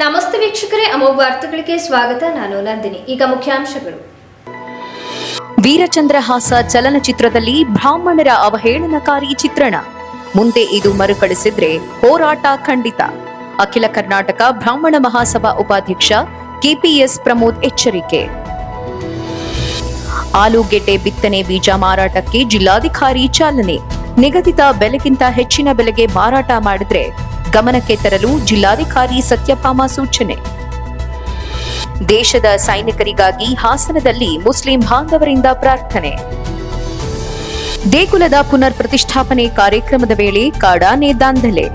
ನಮಸ್ತೆ ವೀಕ್ಷಕರೇ, ಅಮೋಘ ವಾರ್ತೆಗಳಿಗೆ ಸ್ವಾಗತ. ನಾನು ನಂದಿನಿ. ಈಗ ಮುಖ್ಯಾಂಶಗಳು. ವೀರಚಂದ್ರಹಾಸ ಚಲನಚಿತ್ರದಲ್ಲಿ ಬ್ರಾಹ್ಮಣರ ಅವಹೇಳನಕಾರಿ ಚಿತ್ರಣ. ಮುಂದೆ ಇದು ಮರುಕಳಿಸಿದ್ರೆ ಹೋರಾಟ ಖಂಡಿತ. ಅಖಿಲ ಕರ್ನಾಟಕ ಬ್ರಾಹ್ಮಣ ಮಹಾಸಭಾ ಉಪಾಧ್ಯಕ್ಷ ಕೆಪಿಎಸ್ ಪ್ರಮೋದ್ ಎಚ್ಚರಿಕೆ. ಆಲೂಗೆಡ್ಡೆ ಬಿತ್ತನೆ ಬೀಜ ಮಾರಾಟಕ್ಕೆ ಜಿಲ್ಲಾಧಿಕಾರಿ ಚಾಲನೆ. ನಿಗದಿತ ಬೆಲೆಗಿಂತ ಹೆಚ್ಚಿನ ಬೆಲೆಗೆ ಮಾರಾಟ ಮಾಡಿದ್ರೆ ಗಮನಕ್ಕೆ ತರಲು ಜಿಲ್ಲಾಧಿಕಾರಿ ಸತ್ಯಭಾಮ ಸೂಚನೆ. ದೇಶದ ಸೈನಿಕರಿಗಾಗಿ ಹಾಸನದಲ್ಲಿ ಮುಸ್ಲಿಂ ಬಾಂಧವರಿಂದ ಪ್ರಾರ್ಥನೆ. ದೇಗುಲದ ಪುನರ್ ಪ್ರತಿಷ್ಠಾಪನೆ ಕಾರ್ಯಕ್ರಮದ ವೇಳೆ ಕಾಡಾನೆ ದಾಂಧಲೆ.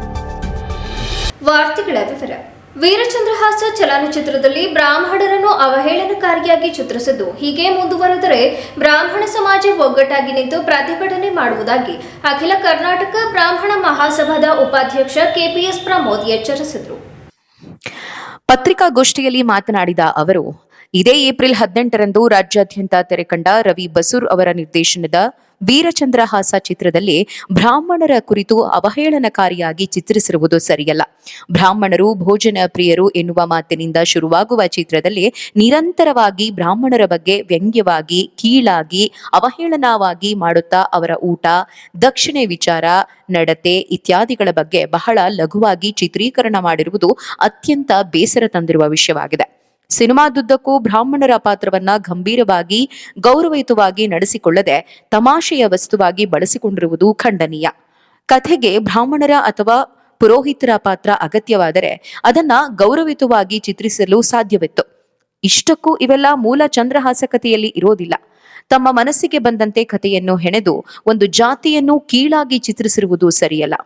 ವಾರ್ತೆಗಳ ವಿವರ. ವೀರಚಂದ್ರಹಾಸ ಚಲನಚಿತ್ರದಲ್ಲಿ ಬ್ರಾಹ್ಮಣರನ್ನು ಅವಹೇಳನಕಾರಿಯಾಗಿ ಚಿತ್ರಿಸಿದ್ದು ಹೀಗೆ ಮುಂದುವರೆದರೆ ಬ್ರಾಹ್ಮಣ ಸಮಾಜ ಒಗ್ಗಟ್ಟಾಗಿ ನಿಂತು ಪ್ರತಿಭಟನೆ ಮಾಡುವುದಾಗಿ ಅಖಿಲ ಕರ್ನಾಟಕ ಬ್ರಾಹ್ಮಣ ಮಹಾಸಭಾದ ಉಪಾಧ್ಯಕ್ಷ ಕೆಪಿಎಸ್ ಪ್ರಮೋದ್ ಎಚ್ಚರಿಸಿದರು. ಪತ್ರಿಕಾಗೋಷ್ಠಿಯಲ್ಲಿ ಮಾತನಾಡಿದ ಅವರು, ಇದೇ ಏಪ್ರಿಲ್ 18ರಂದು ರಾಜ್ಯಾದ್ಯಂತ ತೆರೆಕಂಡ ರವಿ ಬಸೂರ್ ಅವರ ನಿರ್ದೇಶನದ ವೀರಚಂದ್ರಹಾಸ ಚಿತ್ರದಲ್ಲಿ ಬ್ರಾಹ್ಮಣರ ಕುರಿತು ಅವಹೇಳನಕಾರಿಯಾಗಿ ಚಿತ್ರಿಸಿರುವುದು ಸರಿಯಲ್ಲ. ಬ್ರಾಹ್ಮಣರು ಭೋಜನ ಪ್ರಿಯರು ಎನ್ನುವ ಮಾತಿನಿಂದ ಶುರುವಾಗುವ ಚಿತ್ರದಲ್ಲಿ ನಿರಂತರವಾಗಿ ಬ್ರಾಹ್ಮಣರ ಬಗ್ಗೆ ವ್ಯಂಗ್ಯವಾಗಿ, ಕೀಳಾಗಿ, ಅವಹೇಳನವಾಗಿ ಮಾಡುತ್ತಾ ಅವರ ಊಟ, ದಕ್ಷಿಣೆ ವಿಚಾರ, ನಡತೆ ಇತ್ಯಾದಿಗಳ ಬಗ್ಗೆ ಬಹಳ ಲಘುವಾಗಿ ಚಿತ್ರೀಕರಣ ಮಾಡಿರುವುದು ಅತ್ಯಂತ ಬೇಸರ ತಂದಿರುವ ವಿಷಯವಾಗಿದೆ. ಸಿನಿಮಾದುದ್ದಕ್ಕೂ ಬ್ರಾಹ್ಮಣರ ಪಾತ್ರವನ್ನ ಗಂಭೀರವಾಗಿ, ಗೌರವಯುತವಾಗಿ ನಡೆಸಿಕೊಳ್ಳದೆ ತಮಾಷೆಯ ವಸ್ತುವಾಗಿ ಬಳಸಿಕೊಂಡಿರುವುದು ಖಂಡನೀಯ. ಕಥೆಗೆ ಬ್ರಾಹ್ಮಣರ ಅಥವಾ ಪುರೋಹಿತರ ಪಾತ್ರ ಅಗತ್ಯವಾದರೆ ಅದನ್ನ ಗೌರವಯುತವಾಗಿ ಚಿತ್ರಿಸಲು ಸಾಧ್ಯವಿತ್ತು. ಇಷ್ಟಕ್ಕೂ ಇವೆಲ್ಲ ಮೂಲ ಚಂದ್ರಹಾಸ ಕಥೆಯಲ್ಲಿ ಇರೋದಿಲ್ಲ. ತಮ್ಮ ಮನಸ್ಸಿಗೆ ಬಂದಂತೆ ಕಥೆಯನ್ನು ಹೆಣೆದು ಒಂದು ಜಾತಿಯನ್ನು ಕೀಳಾಗಿ ಚಿತ್ರಿಸಿರುವುದು ಸರಿಯಲ್ಲ.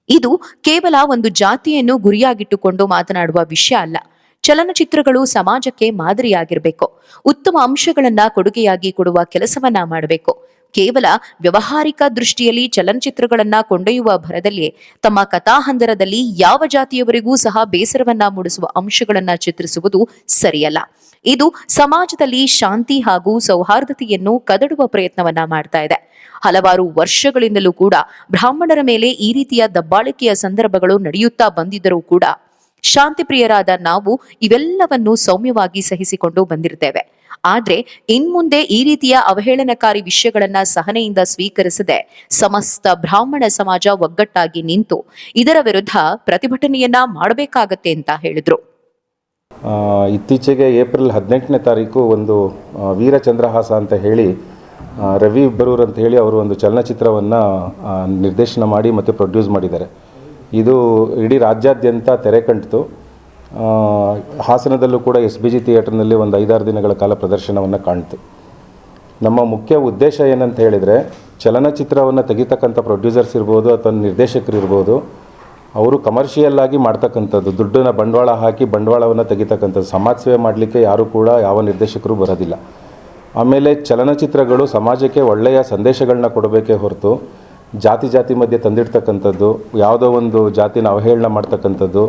ಇದು ಕೇವಲ ಒಂದು ಜಾತಿಯನ್ನು ಗುರಿಯಾಗಿಟ್ಟುಕೊಂಡು ಮಾತನಾಡುವ ವಿಷಯ ಅಲ್ಲ. ಚಲನಚಿತ್ರಗಳು ಸಮಾಜಕ್ಕೆ ಮಾದರಿಯಾಗಿರಬೇಕು. ಉತ್ತಮ ಅಂಶಗಳನ್ನ ಕೊಡುಗೆಯಾಗಿ ಕೊಡುವ ಕೆಲಸವನ್ನ ಮಾಡಬೇಕು. ಕೇವಲ ವ್ಯವಹಾರಿಕ ದೃಷ್ಟಿಯಲ್ಲಿ ಚಲನಚಿತ್ರಗಳನ್ನ ಕೊಂಡೊಯ್ಯುವ ಭರದಲ್ಲಿ ತಮ್ಮ ಕಥಾಹಂದರದಲ್ಲಿ ಯಾವ ಜಾತಿಯವರಿಗೂ ಸಹ ಬೇಸರವನ್ನ ಮೂಡಿಸುವ ಅಂಶಗಳನ್ನ ಚಿತ್ರಿಸುವುದು ಸರಿಯಲ್ಲ. ಇದು ಸಮಾಜದಲ್ಲಿ ಶಾಂತಿ ಹಾಗೂ ಸೌಹಾರ್ದತೆಯನ್ನು ಕದಡುವ ಪ್ರಯತ್ನವನ್ನ ಮಾಡ್ತಾ ಇದೆ. ಹಲವಾರು ವರ್ಷಗಳಿಂದಲೂ ಕೂಡ ಬ್ರಾಹ್ಮಣರ ಮೇಲೆ ಈ ರೀತಿಯ ದಬ್ಬಾಳಿಕೆಯ ಸಂದರ್ಭಗಳು ನಡೆಯುತ್ತಾ ಬಂದಿದ್ದರೂ ಕೂಡ ಶಾಂತಿ ಪ್ರಿಯರಾದ ನಾವು ಇವೆಲ್ಲವನ್ನು ಸೌಮ್ಯವಾಗಿ ಸಹಿಸಿಕೊಂಡು ಬಂದಿರ್ತೇವೆ. ಆದ್ರೆ ಇನ್ಮುಂದೆ ಈ ರೀತಿಯ ಅವಹೇಳನಕಾರಿ ವಿಷಯಗಳನ್ನ ಸಹನೆಯಿಂದ ಸ್ವೀಕರಿಸದೆ ಸಮಸ್ತ ಬ್ರಾಹ್ಮಣ ಸಮಾಜ ಒಗ್ಗಟ್ಟಾಗಿ ನಿಂತು ಇದರ ವಿರುದ್ಧ ಪ್ರತಿಭಟನೆಯನ್ನ ಮಾಡಬೇಕಾಗತ್ತೆ ಅಂತ ಹೇಳಿದ್ರು. ಇತ್ತೀಚೆಗೆ ಏಪ್ರಿಲ್ 18ನೇ ತಾರೀಕು ಒಂದು ವೀರಚಂದ್ರಹಾಸ ಅಂತ ಹೇಳಿ ರವಿ ಬರೂರ್ ಅಂತ ಹೇಳಿ ಅವರು ಒಂದು ಚಲನಚಿತ್ರವನ್ನು ನಿರ್ದೇಶನ ಮಾಡಿ ಮತ್ತು ಪ್ರೊಡ್ಯೂಸ್ ಮಾಡಿದ್ದಾರೆ. ಇದು ಇಡೀ ರಾಜ್ಯಾದ್ಯಂತ ತೆರೆ ಕಂಡಿತು. ಹಾಸನದಲ್ಲೂ ಕೂಡ SBG ಥಿಯೇಟರ್ನಲ್ಲಿ ಒಂದು 5-6 ದಿನಗಳ ಕಾಲ ಪ್ರದರ್ಶನವನ್ನು ಕಾಣ್ತು. ನಮ್ಮ ಮುಖ್ಯ ಉದ್ದೇಶ ಏನಂತ ಹೇಳಿದರೆ, ಚಲನಚಿತ್ರವನ್ನು ತೆಗಿತಕ್ಕಂಥ ಪ್ರೊಡ್ಯೂಸರ್ಸ್ ಇರ್ಬೋದು ಅಥವಾ ನಿರ್ದೇಶಕರು ಇರ್ಬೋದು, ಅವರು ಕಮರ್ಷಿಯಲ್ ಆಗಿ ಮಾಡ್ತಕ್ಕಂಥದ್ದು, ದುಡ್ಡನ್ನು ಬಂಡವಾಳ ಹಾಕಿ ಬಂಡವಾಳವನ್ನು ತೆಗಿತಕ್ಕಂಥದ್ದು. ಸಮಾಜ ಸೇವೆ ಮಾಡಲಿಕ್ಕೆ ಯಾರೂ ಕೂಡ ಯಾವ ನಿರ್ದೇಶಕರು ಬರೋದಿಲ್ಲ. ಆಮೇಲೆ ಚಲನಚಿತ್ರಗಳು ಸಮಾಜಕ್ಕೆ ಒಳ್ಳೆಯ ಸಂದೇಶಗಳನ್ನ ಕೊಡಬೇಕೇ ಹೊರತು ಜಾತಿ ಮಧ್ಯೆ ತಂದಿಡ್ತಕ್ಕಂಥದ್ದು, ಯಾವುದೋ ಒಂದು ಜಾತಿನ ಅವಹೇಳನ ಮಾಡ್ತಕ್ಕಂಥದ್ದು,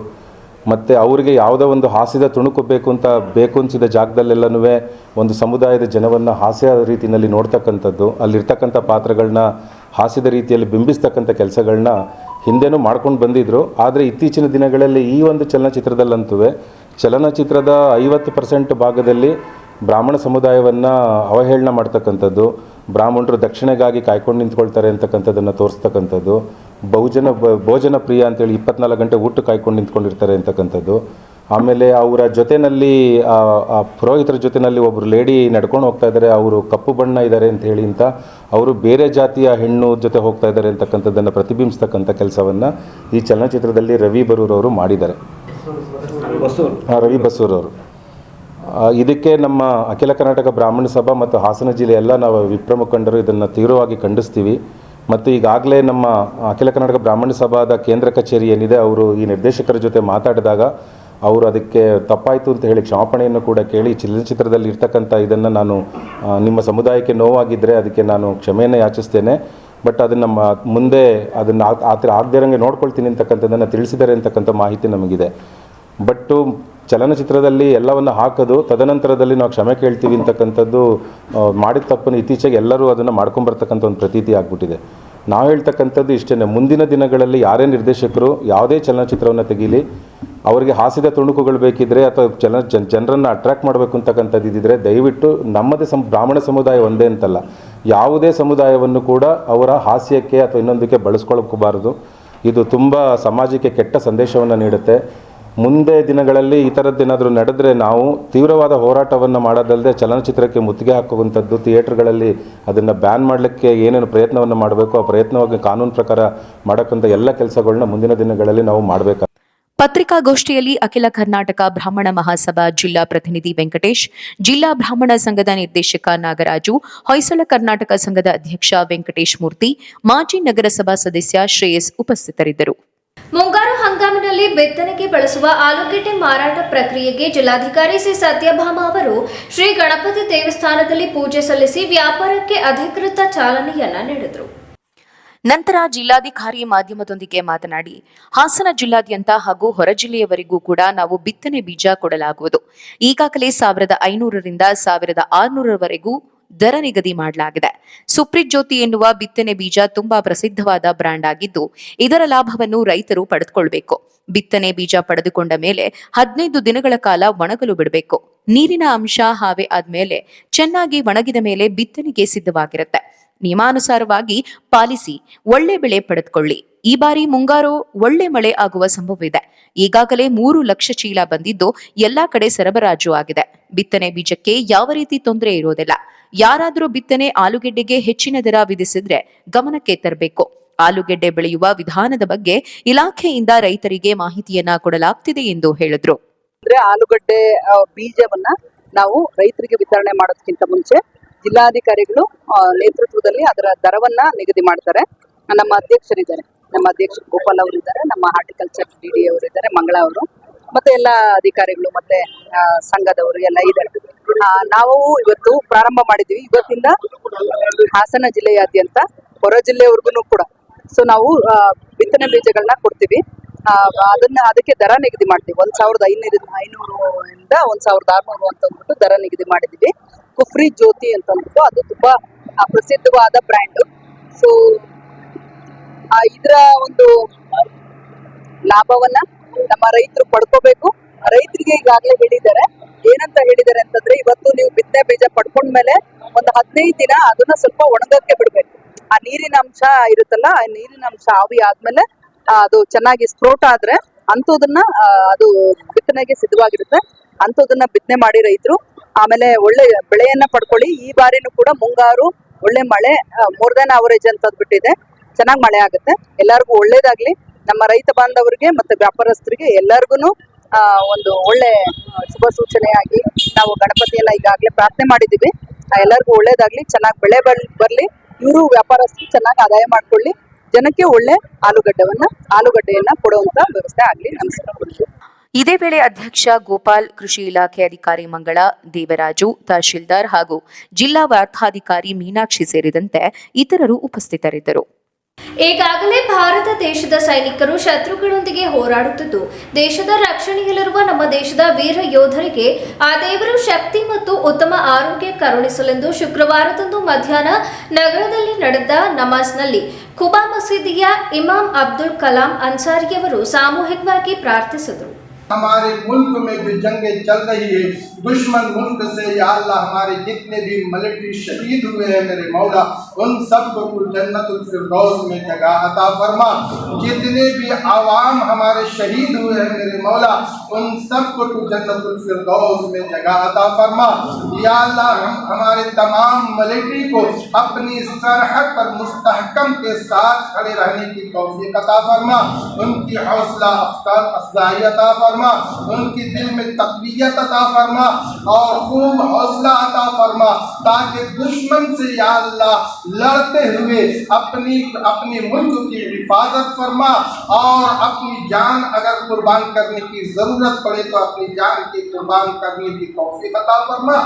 ಮತ್ತು ಅವರಿಗೆ ಯಾವುದೋ ಒಂದು ಹಾಸ್ಯದ ತುಣುಕು ಬೇಕು ಅನಿಸಿದ ಜಾಗದಲ್ಲೆಲ್ಲನೂ ಒಂದು ಸಮುದಾಯದ ಜನವನ್ನು ಹಾಸ್ಯ ರೀತಿಯಲ್ಲಿ ನೋಡ್ತಕ್ಕಂಥದ್ದು, ಅಲ್ಲಿರ್ತಕ್ಕಂಥ ಪಾತ್ರಗಳನ್ನ ಹಾಸ್ಯದ ರೀತಿಯಲ್ಲಿ ಬಿಂಬಿಸ್ತಕ್ಕಂಥ ಕೆಲಸಗಳನ್ನ ಹಿಂದೆನೂ ಮಾಡ್ಕೊಂಡು ಬಂದಿದ್ದರು. ಆದರೆ ಇತ್ತೀಚಿನ ದಿನಗಳಲ್ಲಿ ಈ ಒಂದು ಚಲನಚಿತ್ರದಲ್ಲಂತೂ ಚಲನಚಿತ್ರದ 50% ಭಾಗದಲ್ಲಿ ಬ್ರಾಹ್ಮಣ ಸಮುದಾಯವನ್ನು ಅವಹೇಳನ ಮಾಡ್ತಕ್ಕಂಥದ್ದು, ಬ್ರಾಹ್ಮಣರು ದಕ್ಷಿಣೆಗಾಗಿ ಕಾಯ್ಕೊಂಡು ನಿಂತ್ಕೊಳ್ತಾರೆ ಅಂತಕ್ಕಂಥದ್ದನ್ನು ತೋರಿಸ್ತಕ್ಕಂಥದ್ದು, ಭೋಜನ ಪ್ರಿಯ ಅಂತೇಳಿ 24 ಗಂಟೆ ಊಟ ಕಾಯ್ಕೊಂಡು ನಿಂತ್ಕೊಂಡಿರ್ತಾರೆ ಅಂತಕ್ಕಂಥದ್ದು. ಆಮೇಲೆ ಅವರ ಜೊತೆಯಲ್ಲಿ ಪುರೋಹಿತರ ಜೊತೆಯಲ್ಲಿ ಒಬ್ಬರು ಲೇಡಿ ನಡ್ಕೊಂಡು ಹೋಗ್ತಾ ಇದ್ದಾರೆ, ಅವರು ಕಪ್ಪು ಬಣ್ಣ ಇದ್ದಾರೆ ಅಂತ ಹೇಳಿ ಅಂತ ಅವರು ಬೇರೆ ಜಾತಿಯ ಹೆಣ್ಣು ಜೊತೆ ಹೋಗ್ತಾ ಇದ್ದಾರೆ ಅಂತಕ್ಕಂಥದ್ದನ್ನು ಪ್ರತಿಬಿಂಬಿಸ್ತಕ್ಕಂಥ ಕೆಲಸವನ್ನು ಈ ಚಲನಚಿತ್ರದಲ್ಲಿ ರವಿ ಬರೂರ್ ಅವರು ಮಾಡಿದ್ದಾರೆ. ರವಿ ಬಸೂರ್ ಅವರು. ಇದಕ್ಕೆ ನಮ್ಮ ಅಖಿಲ ಕರ್ನಾಟಕ ಬ್ರಾಹ್ಮಣ ಸಭಾ ಮತ್ತು ಹಾಸನ ಜಿಲ್ಲೆಯೆಲ್ಲ ನಾವು ವಿಪ್ರ ಮುಖಂಡರು ಇದನ್ನು ತೀವ್ರವಾಗಿ ಖಂಡಿಸ್ತೀವಿ. ಮತ್ತು ಈಗಾಗಲೇ ನಮ್ಮ ಅಖಿಲ ಕರ್ನಾಟಕ ಬ್ರಾಹ್ಮಣ ಸಭಾದ ಕೇಂದ್ರ ಕಚೇರಿ ಏನಿದೆ, ಅವರು ಈ ನಿರ್ದೇಶಕರ ಜೊತೆ ಮಾತಾಡಿದಾಗ ಅವರು ಅದಕ್ಕೆ ತಪ್ಪಾಯಿತು ಅಂತ ಹೇಳಿ ಕ್ಷಮಾಪಣೆಯನ್ನು ಕೂಡ ಕೇಳಿ, ಚಲನಚಿತ್ರದಲ್ಲಿ ಇರ್ತಕ್ಕಂಥ ಇದನ್ನು ನಾನು ನಿಮ್ಮ ಸಮುದಾಯಕ್ಕೆ ನೋವಾಗಿದ್ದರೆ ಅದಕ್ಕೆ ನಾನು ಕ್ಷಮೆಯನ್ನು ಯಾಚಿಸ್ತೇನೆ, ಬಟ್ ಅದನ್ನು ಮುಂದೆ ಅದನ್ನು ಆ ಥರ ಆಗದಿರಂಗೆ ನೋಡ್ಕೊಳ್ತೀನಿ ಅಂತಕ್ಕಂಥದ್ದನ್ನು ತಿಳಿಸಿದ್ದಾರೆ ಅಂತಕ್ಕಂಥ ಮಾಹಿತಿ ನಮಗಿದೆ. ಬಟ್ಟು ಚಲನಚಿತ್ರದಲ್ಲಿ ಎಲ್ಲವನ್ನು ಹಾಕೋದು, ತದನಂತರದಲ್ಲಿ ನಾವು ಕ್ಷಮೆ ಕೇಳ್ತೀವಿ ಅಂತಕ್ಕಂಥದ್ದು ಮಾಡಿದ ತಪ್ಪನ್ನು ಇತ್ತೀಚೆಗೆ ಎಲ್ಲರೂ ಅದನ್ನು ಮಾಡ್ಕೊಂಬರ್ತಕ್ಕಂಥ ಒಂದು ಪ್ರತೀತಿ ಆಗಿಬಿಟ್ಟಿದೆ. ನಾವು ಹೇಳ್ತಕ್ಕಂಥದ್ದು ಇಷ್ಟೇ, ಮುಂದಿನ ದಿನಗಳಲ್ಲಿ ಯಾರೇ ನಿರ್ದೇಶಕರು ಯಾವುದೇ ಚಲನಚಿತ್ರವನ್ನು ತೆಗೀಲಿ, ಅವರಿಗೆ ಹಾಸ್ಯದ ತುಣುಕುಗಳು ಬೇಕಿದ್ರೆ ಅಥವಾ ಜನರನ್ನು ಅಟ್ರಾಕ್ಟ್ ಮಾಡಬೇಕು ಅಂತಕ್ಕಂಥದ್ದು ಇದ್ದಿದ್ರೆ ದಯವಿಟ್ಟು ನಮ್ಮದೇ ಬ್ರಾಹ್ಮಣ ಸಮುದಾಯ ಒಂದೇ ಅಂತಲ್ಲ, ಯಾವುದೇ ಸಮುದಾಯವನ್ನು ಕೂಡ ಅವರ ಹಾಸ್ಯಕ್ಕೆ ಅಥವಾ ಇನ್ನೊಂದಕ್ಕೆ ಬಳಸ್ಕೊಳ್ಕೋಬಾರದು. ಇದು ತುಂಬ ಸಮಾಜಕ್ಕೆ ಕೆಟ್ಟ ಸಂದೇಶವನ್ನು ನೀಡುತ್ತೆ. ಮುಂದೆ ದಿನಗಳಲ್ಲಿ ಈ ಥರದ್ದೇನಾದರೂ ನಡೆದರೆ ನಾವು ತೀವ್ರವಾದ ಹೋರಾಟವನ್ನು ಮಾಡೋದಲ್ಲದೆ ಚಲನಚಿತ್ರಕ್ಕೆ ಮುತ್ತಿಗೆ ಹಾಕುವಂಥದ್ದು, ಥಿಯೇಟ್ರ್ಗಳಲ್ಲಿ ಅದನ್ನು ಬ್ಯಾನ್ ಮಾಡಲಿಕ್ಕೆ ಏನೇನು ಪ್ರಯತ್ನವನ್ನು ಮಾಡಬೇಕು ಆ ಪ್ರಯತ್ನವಾಗಿ ಕಾನೂನು ಪ್ರಕಾರ ಮಾಡೋಕ್ಕಂಥ ಎಲ್ಲ ಕೆಲಸಗಳನ್ನ ಮುಂದಿನ ದಿನಗಳಲ್ಲಿ ನಾವು ಮಾಡಬೇಕು. ಪತ್ರಿಕಾಗೋಷ್ಠಿಯಲ್ಲಿ ಅಖಿಲ ಕರ್ನಾಟಕ ಬ್ರಾಹ್ಮಣ ಮಹಾಸಭಾ ಜಿಲ್ಲಾ ಪ್ರತಿನಿಧಿ ವೆಂಕಟೇಶ್, ಜಿಲ್ಲಾ ಬ್ರಾಹ್ಮಣ ಸಂಘದ ನಿರ್ದೇಶಕ ನಾಗರಾಜು, ಹೊಯ್ಸಳ ಕರ್ನಾಟಕ ಸಂಘದ ಅಧ್ಯಕ್ಷ ವೆಂಕಟೇಶ್ ಮೂರ್ತಿ, ಮಾಜಿ ನಗರಸಭಾ ಸದಸ್ಯ ಶ್ರೇಯಸ್ ಉಪಸ್ಥಿತರಿದ್ದರು. ಮುಂಗಾರು ಹಂಗಾಮಿನಲ್ಲಿ ಬಿತ್ತನೆಗೆ ಬಳಸುವ ಆಲೂಗೆಡ್ಡೆ ಮಾರಾಟ ಪ್ರಕ್ರಿಯೆಗೆ ಜಿಲ್ಲಾಧಿಕಾರಿ ಸಿ ಸತ್ಯಭಾಮ ಅವರು ಶ್ರೀ ಗಣಪತಿ ದೇವಸ್ಥಾನದಲ್ಲಿ ಪೂಜೆ ಸಲ್ಲಿಸಿ ವ್ಯಾಪಾರಕ್ಕೆ ಅಧಿಕೃತ ಚಾಲನೆಯನ್ನ ನೀಡಿದರು. ನಂತರ ಜಿಲ್ಲಾಧಿಕಾರಿ ಮಾಧ್ಯಮದೊಂದಿಗೆ ಮಾತನಾಡಿ, ಹಾಸನ ಜಿಲ್ಲಾದ್ಯಂತ ಹಾಗೂ ಹೊರ ಜಿಲ್ಲೆಯವರೆಗೂ ಕೂಡ ನಾವು ಬಿತ್ತನೆ ಬೀಜ ಕೊಡಲಾಗುವುದು. ಈಗಾಗಲೇ 1500ರಿಂದ 1600ರವರೆಗೂ ದರ ನಿಗದಿ ಮಾಡಲಾಗಿದೆ. ಸುಪ್ರೀತ್ ಜ್ಯೋತಿ ಎನ್ನುವ ಬಿತ್ತನೆ ಬೀಜ ತುಂಬಾ ಪ್ರಸಿದ್ಧವಾದ ಬ್ರ್ಯಾಂಡ್ ಆಗಿದ್ದು, ಇದರ ಲಾಭವನ್ನು ರೈತರು ಪಡೆದುಕೊಳ್ಳಬೇಕು. ಬಿತ್ತನೆ ಬೀಜ ಪಡೆದುಕೊಂಡ ಮೇಲೆ 15 ದಿನಗಳ ಕಾಲ ಒಣಗಲು ಬಿಡಬೇಕು. ನೀರಿನ ಅಂಶ ಹಾವೆ ಆದ್ಮೇಲೆ ಚೆನ್ನಾಗಿ ಒಣಗಿದ ಮೇಲೆ ಬಿತ್ತನೆಗೆ ಸಿದ್ಧವಾಗಿರುತ್ತೆ. ನಿಯಮಾನುಸಾರವಾಗಿ ಪಾಲಿಸಿ ಒಳ್ಳೆ ಬೆಳೆ ಪಡೆದುಕೊಳ್ಳಿ. ಈ ಬಾರಿ ಮುಂಗಾರು ಒಳ್ಳೆ ಮಳೆ ಆಗುವ ಸಂಭವವಿದೆ. ಈಗಾಗಲೇ 3 ಲಕ್ಷ ಚೀಲ ಬಂದಿದ್ದು ಎಲ್ಲಾ ಕಡೆ ಸರಬರಾಜು ಆಗಿದೆ. ಬಿತ್ತನೆ ಬೀಜಕ್ಕೆ ಯಾವ ರೀತಿ ತೊಂದರೆ ಇರೋದಿಲ್ಲ. ಯಾರಾದರೂ ಬಿತ್ತನೆ ಆಲೂಗೆಡ್ಡೆಗೆ ಹೆಚ್ಚಿನ ದರ ವಿಧಿಸಿದ್ರೆ ಗಮನಕ್ಕೆ ತರಬೇಕು. ಆಲೂಗೆಡ್ಡೆ ಬೆಳೆಯುವ ವಿಧಾನದ ಬಗ್ಗೆ ಇಲಾಖೆಯಿಂದ ರೈತರಿಗೆ ಮಾಹಿತಿಯನ್ನ ಕೊಡಲಾಗ್ತಿದೆ ಎಂದು ಹೇಳಿದ್ರು. ಆಲೂಗಡ್ಡೆ ಬೀಜವನ್ನ ನಾವು ರೈತರಿಗೆ ವಿತರಣೆ ಮಾಡೋದಕ್ಕಿಂತ ಮುಂಚೆ ಜಿಲ್ಲಾಧಿಕಾರಿಗಳು ನೇತೃತ್ವದಲ್ಲಿ ಅದರ ದರವನ್ನ ನಿಗದಿ ಮಾಡ್ತಾರೆ. ನಮ್ಮ ಅಧ್ಯಕ್ಷರಿದ್ದಾರೆ, ನಮ್ಮ ಅಧ್ಯಕ್ಷರು ಗೋಪಾಲ್ ಅವರು ಇದ್ದಾರೆ, ನಮ್ಮ ಹಾರ್ಟಿಕಲ್ಚರ್ ಡಿ ಅವರು ಇದ್ದಾರೆ, ಮಂಗಳಾ ಅವರು, ಮತ್ತೆ ಎಲ್ಲ ಅಧಿಕಾರಿಗಳು ಮತ್ತೆ ಸಂಘದವರು ಎಲ್ಲ ಇದ್ದಾರೆ. ನಾವು ಇವತ್ತು ಪ್ರಾರಂಭ ಮಾಡಿದ್ವಿ. ಇವತ್ತಿಂದ ಹಾಸನ ಜಿಲ್ಲೆಯಾದ್ಯಂತ ಹೊರ ಜಿಲ್ಲೆಯವರೆಗೂ ಕೂಡ ನಾವು ಬಿತ್ತನೆ ಬೀಜಗಳನ್ನ ಕೊಡ್ತೀವಿ. ಅದಕ್ಕೆ ದರ ನಿಗದಿ ಮಾಡ್ತೀವಿ. 1500 ಇಂದ 1600 ಅಂತ ಅಂದ್ಬಿಟ್ಟು ದರ ನಿಗದಿ ಮಾಡಿದ್ವಿ. ಕುಫ್ರಿ ಜ್ಯೋತಿ ಅಂತ ಅಂದ್ಬಿಟ್ಟು ಅದು ತುಂಬಾ ಪ್ರಸಿದ್ಧವಾದ ಬ್ರ್ಯಾಂಡ್. ಸೊ ಇದರ ಒಂದು ಲಾಭವನ್ನ ನಮ್ಮ ರೈತರು ಪಡ್ಕೋಬೇಕು. ರೈತರಿಗೆ ಈಗಾಗಲೇ ಹೇಳಿದ್ದಾರೆ, ಏನಂತ ಹೇಳಿದ್ದಾರೆ ಅಂತಂದ್ರೆ, ಇವತ್ತು ನೀವು ಬಿತ್ತನೆ ಬೀಜ ಪಡ್ಕೊಂಡ್ಮೇಲೆ ಒಂದು 15 ದಿನ ಅದನ್ನ ಸ್ವಲ್ಪ ಒಣಗಕ್ಕೆ ಬಿಡ್ಬೇಕು. ಆ ನೀರಿನ ಅಂಶ ಇರುತ್ತಲ್ಲ, ಆ ನೀರಿನ ಅಂಶ ಆವಿ ಆದ್ಮೇಲೆ ಅದು ಚೆನ್ನಾಗಿ ಸ್ಪ್ರೋಟ್ ಆದ್ರೆ ಅಂಥದನ್ನ ಅದು ಬಿತ್ತನೆಗೆ ಸಿದ್ಧವಾಗಿರುತ್ತೆ. ಅಂಥದನ್ನ ಬಿತ್ತನೆ ಮಾಡಿ ರೈತರು ಆಮೇಲೆ ಒಳ್ಳೆ ಬೆಳೆಯನ್ನ ಪಡ್ಕೊಳ್ಳಿ. ಈ ಬಾರಿನೂ ಕೂಡ ಮುಂಗಾರು ಒಳ್ಳೆ ಮಳೆ, ಮೋರ್ ದನ್ ಅವರೇಜ್ ಅಂತ ಬಿಟ್ಟಿದೆ. ಚೆನ್ನಾಗಿ ಮಳೆ ಆಗುತ್ತೆ. ಎಲ್ಲರಿಗೂ ಒಳ್ಳೇದಾಗ್ಲಿ. ನಮ್ಮ ರೈತ ಬಾಂಧವರಿಗೆ ಮತ್ತೆ ವ್ಯಾಪಾರಸ್ಥರಿಗೆ ಎಲ್ಲರಿಗೂ ಒಂದು ಒಳ್ಳೆ ಶುಭ ಸೂಚನೆಯಾಗಿ ನಾವು ಗಣಪತಿಯನ್ನ ಈಗಾಗಲೇ ಪ್ರಾರ್ಥನೆ ಮಾಡಿದ್ದೀವಿ. ಎಲ್ಲರಿಗೂ ಒಳ್ಳೇದಾಗ್ಲಿ, ಚೆನ್ನಾಗಿ ಬೆಳೆ ಬರ್ಲಿ, ಇವರು ವ್ಯಾಪಾರಸ್ಥರು ಚೆನ್ನಾಗಿ ಆದಾಯ ಮಾಡ್ಕೊಳ್ಳಿ, ಜನಕ್ಕೆ ಒಳ್ಳೆ ಆಲೂಗಡ್ಡೆಯನ್ನ ಕೊಡುವಂತ ವ್ಯವಸ್ಥೆ ಆಗ್ಲಿ. ನಮಸ್ಕಾರ. ಇದೇ ವೇಳೆ ಅಧ್ಯಕ್ಷ ಗೋಪಾಲ್, ಕೃಷಿ ಇಲಾಖೆ ಅಧಿಕಾರಿ ಮಂಗಳ, ದೇವರಾಜು, ತಹಶೀಲ್ದಾರ್ ಹಾಗೂ ಜಿಲ್ಲಾ ವಾರ್ತಾಧಿಕಾರಿ ಮೀನಾಕ್ಷಿ ಸೇರಿದಂತೆ ಇತರರು ಉಪಸ್ಥಿತರಿದ್ದರು. ಈಗಾಗಲೇ ಭಾರತ ದೇಶದ ಸೈನಿಕರು ಶತ್ರುಗಳೊಂದಿಗೆ ಹೋರಾಡುತ್ತಿದ್ದು, ದೇಶದ ರಕ್ಷಣೆಯಲ್ಲಿರುವ ನಮ್ಮ ದೇಶದ ವೀರ ಯೋಧರಿಗೆ ಆ ದೇವರು ಶಕ್ತಿ ಮತ್ತು ಉತ್ತಮ ಆರೋಗ್ಯ ಕರುಣಿಸಲೆಂದು ಶುಕ್ರವಾರದಂದು ಮಧ್ಯಾಹ್ನ ನಗರದಲ್ಲಿ ನಡೆದ ನಮಾಜ್ನಲ್ಲಿ ಖುಬಾ ಮಸೀದಿಯ ಇಮಾಮ್ ಅಬ್ದುಲ್ ಕಲಾಂ ಅನ್ಸಾರಿಯವರು ಸಾಮೂಹಿಕವಾಗಿ ಪ್ರಾರ್ಥಿಸಿದರು. हमारे मुल्क में जो जंगें चल रही है, दुश्मन मुल्क से या अल्लाह हमारे जितने भी मिलिट्री शहीद हुए हैं मेरे मौला, उन सब को तू जन्नतुल फिरदौस में जगह अता फरमा। जितने भी आवाम हमारे शहीद हुए हैं मेरे मौला, उन सब को तू जन्नतुल फिरदौस में जगह अता फरमा। या अल्लाह हमारे तमाम मिलिट्री को अपनी सरहद पर मुस्तहकम के साथ खड़े रहने की तौफीक अता फरमा। उनकी हौसला अफजाई अता फरमा, उनकी दिल में तक़वियत अता फरमा और खूब हौसला अता फरमा, ताकि दुश्मन से या अल्लाह लड़ते हुए अपनी मुल्क की हिफाजत फरमा और अपनी जान अगर कुर्बान करने की ज़रूरत पड़े तो अपनी जान की कुर्बान करने की तौफीक अता फरमा।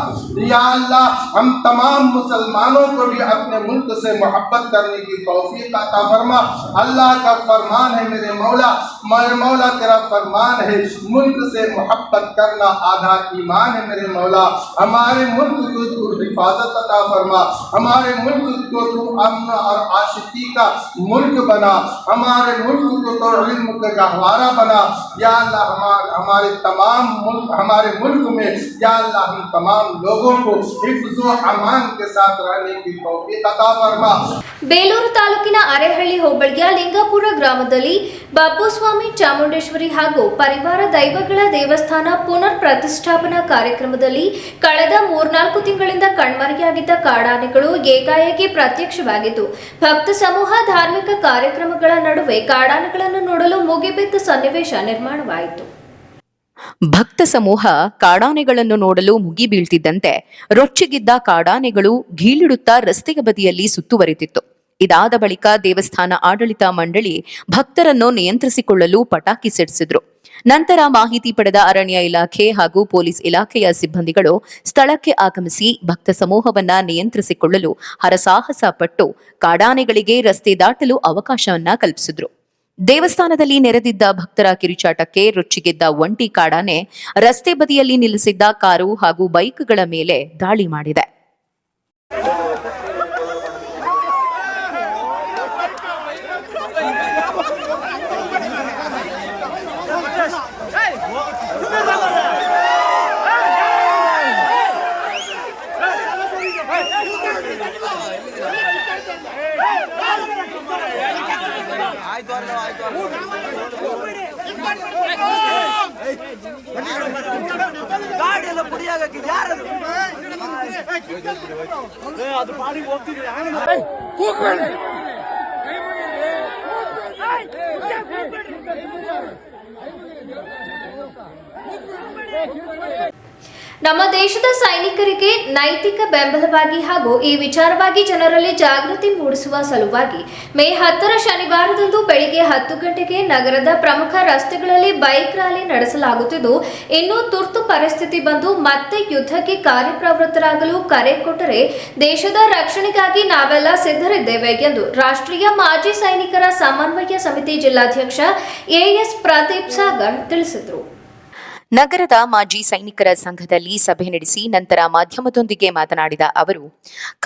या अल्लाह हम तमाम मुसलमानों को भी अपने मुल्क से मोहब्बत करने की तौफीक अता फरमा। अल्लाह का फरमान है मेरे मौला, मेरे मौला तेरा फरमान है, मुल्क से मोहब्बत करना आधा ईमान है मेरे मौला। हमारे मुल्क को तू हिफाजत अता फरमा, हमारे मुल्क को तू अमन और आशिकी का मुल्क बना, हमारे मुल्क को तो इल्म का गहवारा बना। या अल्लाह हमारे तमाम मुल्क, हमारे मुल्क में या अल्लाह हम तमाम लोगों को हिफ्ज़ व अमान के साथ रहने की तौफीक अता फरमा। ಬೇಲೂರು ತಾಲೂಕಿನ ಅರೆಹಳ್ಳಿ ಹೋಬಳಿಯ ಲಿಂಗಪುರ ಗ್ರಾಮದಲ್ಲಿ ಬಾಪುಸ್ವಾಮಿ ಚಾಮುಂಡೇಶ್ವರಿ ಹಾಗೂ ಪರಿವಾರ ದೈವಗಳ ದೇವಸ್ಥಾನ ಪುನರ್ ಪ್ರತಿಷ್ಠಾಪನಾ ಕಾರ್ಯಕ್ರಮದಲ್ಲಿ ಕಳೆದ 3-4 ತಿಂಗಳಿಂದ ಕಣ್ಮರೆಯಾಗಿದ್ದ ಕಾಡಾನೆಗಳು ಏಕಾಏಕಿ ಪ್ರತ್ಯಕ್ಷವಾಗಿದ್ದು ಭಕ್ತ ಸಮೂಹ ಧಾರ್ಮಿಕ ಕಾರ್ಯಕ್ರಮಗಳ ನಡುವೆ ಕಾಡಾನೆಗಳನ್ನು ನೋಡಲು ಮುಗಿಬಿದ್ದ ಸನ್ನಿವೇಶ ನಿರ್ಮಾಣವಾಯಿತು. ಭಕ್ತ ಸಮೂಹ ಕಾಡಾನೆಗಳನ್ನು ನೋಡಲು ಮುಗಿ ಬೀಳ್ತಿದ್ದಂತೆ ರೊಚ್ಚಿಗಿದ್ದ ಕಾಡಾನೆಗಳು ಘೀಳಿಡುತ್ತಾ ರಸ್ತೆಯ ಬದಿಯಲ್ಲಿ ಸುತ್ತುವರಿದಿತ್ತು. ಇದಾದ ಬಳಿಕ ದೇವಸ್ಥಾನ ಆಡಳಿತ ಮಂಡಳಿ ಭಕ್ತರನ್ನು ನಿಯಂತ್ರಿಸಿಕೊಳ್ಳಲು ಪಟಾಕಿ ಸಿಡಿಸಿದ್ರು. ನಂತರ ಮಾಹಿತಿ ಪಡೆದ ಅರಣ್ಯ ಇಲಾಖೆ ಹಾಗೂ ಪೊಲೀಸ್ ಇಲಾಖೆಯ ಸಿಬ್ಬಂದಿಗಳು ಸ್ಥಳಕ್ಕೆ ಆಗಮಿಸಿ ಭಕ್ತ ಸಮೂಹವನ್ನ ನಿಯಂತ್ರಿಸಿಕೊಳ್ಳಲು ಹರಸಾಹಸ ಪಟ್ಟು ಕಾಡಾನೆಗಳಿಗೆ ರಸ್ತೆ ದಾಟಲು ಅವಕಾಶವನ್ನ ಕಲ್ಪಿಸಿದ್ರು. ದೇವಸ್ಥಾನದಲ್ಲಿ ನೆರೆದಿದ್ದ ಭಕ್ತರ ಕಿರುಚಾಟಕ್ಕೆ ರೊಚ್ಚಿಗೆದ್ದ ಒಂಟಿ ಕಾಡಾನೆ ರಸ್ತೆ ಬದಿಯಲ್ಲಿ ನಿಲ್ಲಿಸಿದ್ದ ಕಾರು ಹಾಗೂ ಬೈಕ್ಗಳ ಮೇಲೆ ದಾಳಿ ಮಾಡಿದೆ. ಅದು ಪಾಡಿಗೆ ಹೋಗ್ತಿದ್ರೆ ನಮ್ಮ ದೇಶದ ಸೈನಿಕರಿಗೆ ನೈತಿಕ ಬೆಂಬಲವಾಗಿ ಹಾಗೂ ಈ ವಿಚಾರವಾಗಿ ಜನರಲ್ಲಿ ಜಾಗೃತಿ ಮೂಡಿಸುವ ಸಲುವಾಗಿ ಮೇ 10ರ ಶನಿವಾರದಂದು ಬೆಳಿಗ್ಗೆ 10 ಗಂಟೆಗೆ ನಗರದ ಪ್ರಮುಖ ರಸ್ತೆಗಳಲ್ಲಿ ಬೈಕ್ ರ್ಯಾಲಿ ನಡೆಸಲಾಗುತ್ತಿದ್ದು, ಇನ್ನು ತುರ್ತು ಪರಿಸ್ಥಿತಿ ಬಂದು ಮತ್ತೆ ಯುದ್ಧಕ್ಕೆ ಕಾರ್ಯಪ್ರವೃತ್ತರಾಗಲು ಕರೆ ಕೊಟ್ಟರೆ ದೇಶದ ರಕ್ಷಣೆಗಾಗಿ ನಾವೆಲ್ಲ ಸಿದ್ಧರಿದ್ದೇವೆ ಎಂದು ರಾಷ್ಟ್ರೀಯ ಮಾಜಿ ಸೈನಿಕರ ಸಮನ್ವಯ ಸಮಿತಿ ಜಿಲ್ಲಾಧ್ಯಕ್ಷ ಎಎಸ್ ಪ್ರದೀಪ್ ಸಾಗರ್ ತಿಳಿಸಿದರು. ನಗರದ ಮಾಜಿ ಸೈನಿಕರ ಸಂಘದಲ್ಲಿ ಸಭೆ ನಡೆಸಿ ನಂತರ ಮಾಧ್ಯಮದೊಂದಿಗೆ ಮಾತನಾಡಿದ ಅವರು,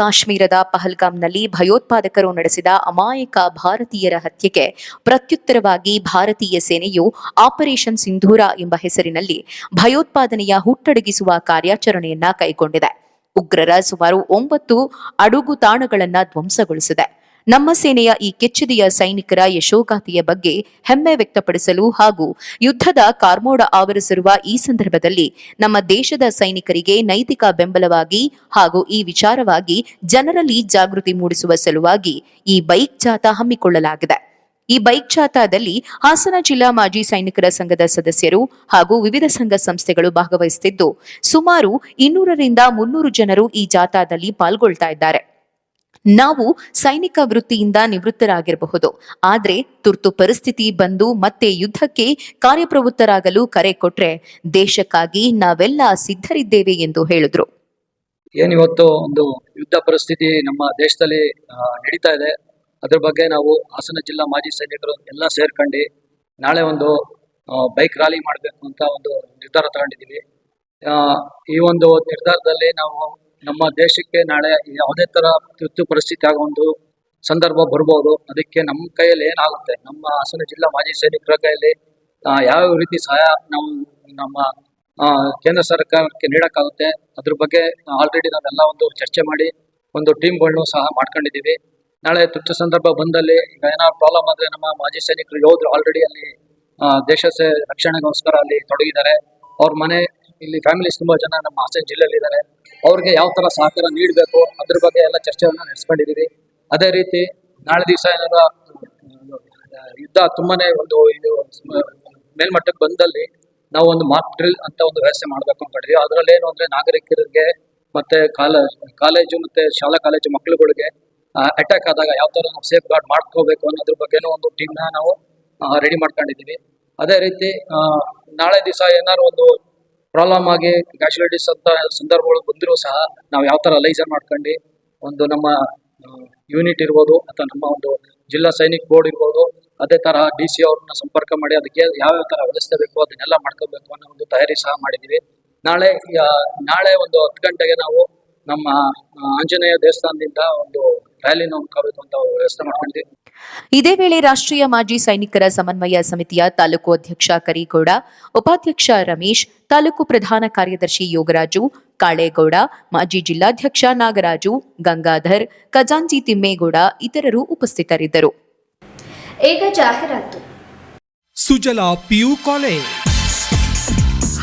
ಕಾಶ್ಮೀರದ ಪಹಲ್ಗಾಮ್ನಲ್ಲಿ ಭಯೋತ್ಪಾದಕರು ನಡೆಸಿದ ಅಮಾಯಕ ಭಾರತೀಯರ ಹತ್ಯೆಗೆ ಪ್ರತ್ಯುತ್ತರವಾಗಿ ಭಾರತೀಯ ಸೇನೆಯು ಆಪರೇಷನ್ ಸಿಂಧೂರ ಎಂಬ ಹೆಸರಿನಲ್ಲಿ ಭಯೋತ್ಪಾದನೆಯ ಹುಟ್ಟಡಗಿಸುವ ಕಾರ್ಯಾಚರಣೆಯನ್ನ ಕೈಗೊಂಡಿದೆ. ಉಗ್ರರ ಸುಮಾರು 9 ಅಡುಗುತಾಣಗಳನ್ನು ಧ್ವಂಸಗೊಳಿಸಿದೆ. ನಮ್ಮ ಸೇನೆಯ ಈ ಕೆಚ್ಚೆದೆಯ ಸೈನಿಕರ ಯಶೋಗಾಥೆಯ ಬಗ್ಗೆ ಹೆಮ್ಮೆ ವ್ಯಕ್ತಪಡಿಸಲು ಹಾಗೂ ಯುದ್ಧದ ಕಾರ್ಮೋಡ ಆವರಿಸಿರುವ ಈ ಸಂದರ್ಭದಲ್ಲಿ ನಮ್ಮ ದೇಶದ ಸೈನಿಕರಿಗೆ ನೈತಿಕ ಬೆಂಬಲವಾಗಿ ಹಾಗೂ ಈ ವಿಚಾರವಾಗಿ ಜನರಲ್ಲಿ ಜಾಗೃತಿ ಮೂಡಿಸುವ ಸಲುವಾಗಿ ಈ ಬೈಕ್ ಜಾಥಾ ಹಮ್ಮಿಕೊಳ್ಳಲಾಗಿದೆ. ಈ ಬೈಕ್ ಜಾಥಾದಲ್ಲಿ ಹಾಸನ ಜಿಲ್ಲಾ ಮಾಜಿ ಸೈನಿಕರ ಸಂಘದ ಸದಸ್ಯರು ಹಾಗೂ ವಿವಿಧ ಸಂಘ ಸಂಸ್ಥೆಗಳು ಭಾಗವಹಿಸುತ್ತಿದ್ದು, ಸುಮಾರು 200ರಿಂದ 300 ಜನರು ಈ ಜಾಥಾದಲ್ಲಿ ಪಾಲ್ಗೊಳ್ತಾ ಇದ್ದಾರೆ. ನಾವು ಸೈನಿಕ ವೃತ್ತಿಯಿಂದ ನಿವೃತ್ತರಾಗಿರಬಹುದು, ಆದರೆ ತುರ್ತು ಪರಿಸ್ಥಿತಿ ಬಂದು ಮತ್ತೆ ಯುದ್ಧಕ್ಕೆ ಕಾರ್ಯಪ್ರವೃತ್ತರಾಗಲು ಕರೆ ಕೊಟ್ರೆ ದೇಶಕ್ಕಾಗಿ ನಾವೆಲ್ಲ ಸಿದ್ಧರಿದ್ದೇವೆ ಎಂದು ಹೇಳಿದ್ರು. ಏನಿವತ್ತು ಒಂದು ಯುದ್ಧ ಪರಿಸ್ಥಿತಿ ನಮ್ಮ ದೇಶದಲ್ಲಿ ನಡೀತಾ ಇದೆ, ಅದ್ರ ಬಗ್ಗೆ ನಾವು ಹಾಸನ ಜಿಲ್ಲಾ ಮಾಜಿ ಸೈನಿಕರು ಎಲ್ಲ ಸೇರ್ಕೊಂಡು ನಾಳೆ ಒಂದು ಬೈಕ್ ರ್ಯಾಲಿ ಮಾಡಬೇಕು ಅಂತ ಒಂದು ನಿರ್ಧಾರ ತಗೊಂಡಿದ್ದೀವಿ. ಈ ಒಂದು ನಿರ್ಧಾರದಲ್ಲಿ ನಾವು ನಮ್ಮ ದೇಶಕ್ಕೆ ನಾಳೆ ಯಾವುದೇ ತರ ತುರ್ತು ಪರಿಸ್ಥಿತಿ ಆಗೋ ಒಂದು ಸಂದರ್ಭ ಬರ್ಬೋದು. ಅದಕ್ಕೆ ನಮ್ಮ ಕೈಯಲ್ಲಿ ಏನಾಗುತ್ತೆ, ನಮ್ಮ ಹಾಸನ ಜಿಲ್ಲಾ ಮಾಜಿ ಸೈನಿಕರ ಕೈಯಲ್ಲಿ ಯಾವ ರೀತಿ ಸಹಾಯ ನಾವು ನಮ್ಮ ಕೇಂದ್ರ ಸರ್ಕಾರಕ್ಕೆ ನೀಡಕ್ಕಾಗುತ್ತೆ, ಅದ್ರ ಬಗ್ಗೆ ಆಲ್ರೆಡಿ ನಾವೆಲ್ಲ ಒಂದು ಚರ್ಚೆ ಮಾಡಿ ಒಂದು ಟೀಮ್ಗಳನ್ನು ಸಹ ಮಾಡ್ಕೊಂಡಿದ್ದೀವಿ. ನಾಳೆ ತುರ್ತು ಸಂದರ್ಭ ಬಂದಲ್ಲಿ ಈಗ ಏನಾದ್ರು ಪ್ರಾಬ್ಲಮ್ ಆದರೆ ನಮ್ಮ ಮಾಜಿ ಸೈನಿಕರು ಯೋಧರು ಆಲ್ರೆಡಿ ಅಲ್ಲಿ ದೇಶ ರಕ್ಷಣೆಗೋಸ್ಕರ ಅಲ್ಲಿ ತೊಡಗಿದ್ದಾರೆ. ಅವ್ರ ಮನೆ ಇಲ್ಲಿ ಫ್ಯಾಮಿಲೀಸ್ ತುಂಬಾ ಜನ ನಮ್ಮ ಹಾಸನ ಜಿಲ್ಲೆಯಲ್ಲಿ ಇದ್ದಾರೆ. ಅವ್ರಿಗೆ ಯಾವ ತರ ಸಹಕಾರ ನೀಡಬೇಕು ಅದ್ರ ಬಗ್ಗೆ ಎಲ್ಲ ಚರ್ಚೆಯನ್ನ ನಡೆಸ್ಕೊಂಡಿದ್ದೀವಿ. ಅದೇ ರೀತಿ ನಾಳೆ ದಿವಸ ಏನಾರ ಯುದ್ಧ ತುಂಬಾನೇ ಒಂದು ಇದು ಮೇಲ್ಮಟ್ಟಕ್ಕೆ ಬಂದಲ್ಲಿ ನಾವು ಒಂದು ಮಾಕ್ ಡ್ರಿಲ್ ಅಂತ ಒಂದು ವ್ಯವಸ್ಥೆ ಮಾಡ್ಬೇಕು ಅನ್ಕೊಂಡಿದ್ವಿ. ಅದರಲ್ಲಿ ಏನು ಅಂದ್ರೆ ನಾಗರಿಕರಿಗೆ ಮತ್ತೆ ಕಾಲೇಜು ಮತ್ತೆ ಶಾಲಾ ಕಾಲೇಜು ಮಕ್ಕಳುಗಳಿಗೆ ಅಟ್ಯಾಕ್ ಆದಾಗ ಯಾವ ತರ ನಾವು ಸೇಫ್ ಗಾರ್ಡ್ ಮಾಡ್ಕೋಬೇಕು ಅನ್ನೋದ್ರ ಬಗ್ಗೆನೂ ಒಂದು ಟೀಮ್ನ ನಾವು ರೆಡಿ ಮಾಡ್ಕೊಂಡಿದ್ದೀವಿ. ಅದೇ ರೀತಿ ನಾಳೆ ದಿವಸ ಏನಾದ್ರು ಒಂದು ಪ್ರಾಬ್ಲಮ್ ಆಗಿ ಕ್ಯಾಶುಯಾಲಿಟೀಸ್ ಅಂತ ಸಂದರ್ಭಗಳು ಬಂದರೂ ಸಹ ನಾವು ಯಾವ ತರ ಲೈಸರ್ ಮಾಡ್ಕೊಂಡು ಒಂದು ನಮ್ಮ ಯೂನಿಟ್ ಇರ್ಬೋದು ಅಥವಾ ನಮ್ಮ ಒಂದು ಜಿಲ್ಲಾ ಸೈನಿಕ್ ಬೋರ್ಡ್ ಇರ್ಬೋದು ಅದೇ ತರ DC ಅವ್ರನ್ನ ಸಂಪರ್ಕ ಮಾಡಿ ಅದಕ್ಕೆ ಯಾವ್ಯಾವ ತರ ವ್ಯವಸ್ಥೆ ಬೇಕು ಅದನ್ನೆಲ್ಲ ಮಾಡ್ಕೋಬೇಕು ಅನ್ನೋ ಒಂದು ತಯಾರಿ ಸಹ ಮಾಡಿದ್ದೀವಿ. ನಾಳೆ ಒಂದು 10 ಗಂಟೆಗೆ ನಾವು ನಮ್ಮ ಆಂಜನೇಯ ದೇವಸ್ಥಾನದಿಂದ ಒಂದು ರ್ಯಾಲಿನ ಹಮ್ಮಿಕೋಬೇಕು ಅಂತ ವ್ಯವಸ್ಥೆ ಮಾಡ್ಕೊಂಡಿದ್ದೀವಿ. ಇದೇ ವೇಳೆ ರಾಷ್ಟ್ರೀಯ ಮಾಜಿ ಸೈನಿಕರ ಸಮನ್ವಯ ಸಮಿತಿಯ ತಾಲೂಕು ಅಧ್ಯಕ್ಷ ಕರೀಗೌಡ, ಉಪಾಧ್ಯಕ್ಷ ರಮೇಶ್, ತಾಲೂಕು ಪ್ರಧಾನ ಕಾರ್ಯದರ್ಶಿ ಯೋಗರಾಜು, ಕಾಳೇಗೌಡ, ಮಾಜಿ ಜಿಲ್ಲಾಧ್ಯಕ್ಷ ನಾಗರಾಜು, ಗಂಗಾಧರ್, ಖಜಾಂಚಿ ತಿಮ್ಮೇಗೌಡ ಇತರರು ಉಪಸ್ಥಿತರಿದ್ದರು. ಈಗ ಜಾಹೀರಾತು. ಸುಜಲಾ PU ಕಾಲೇಜ್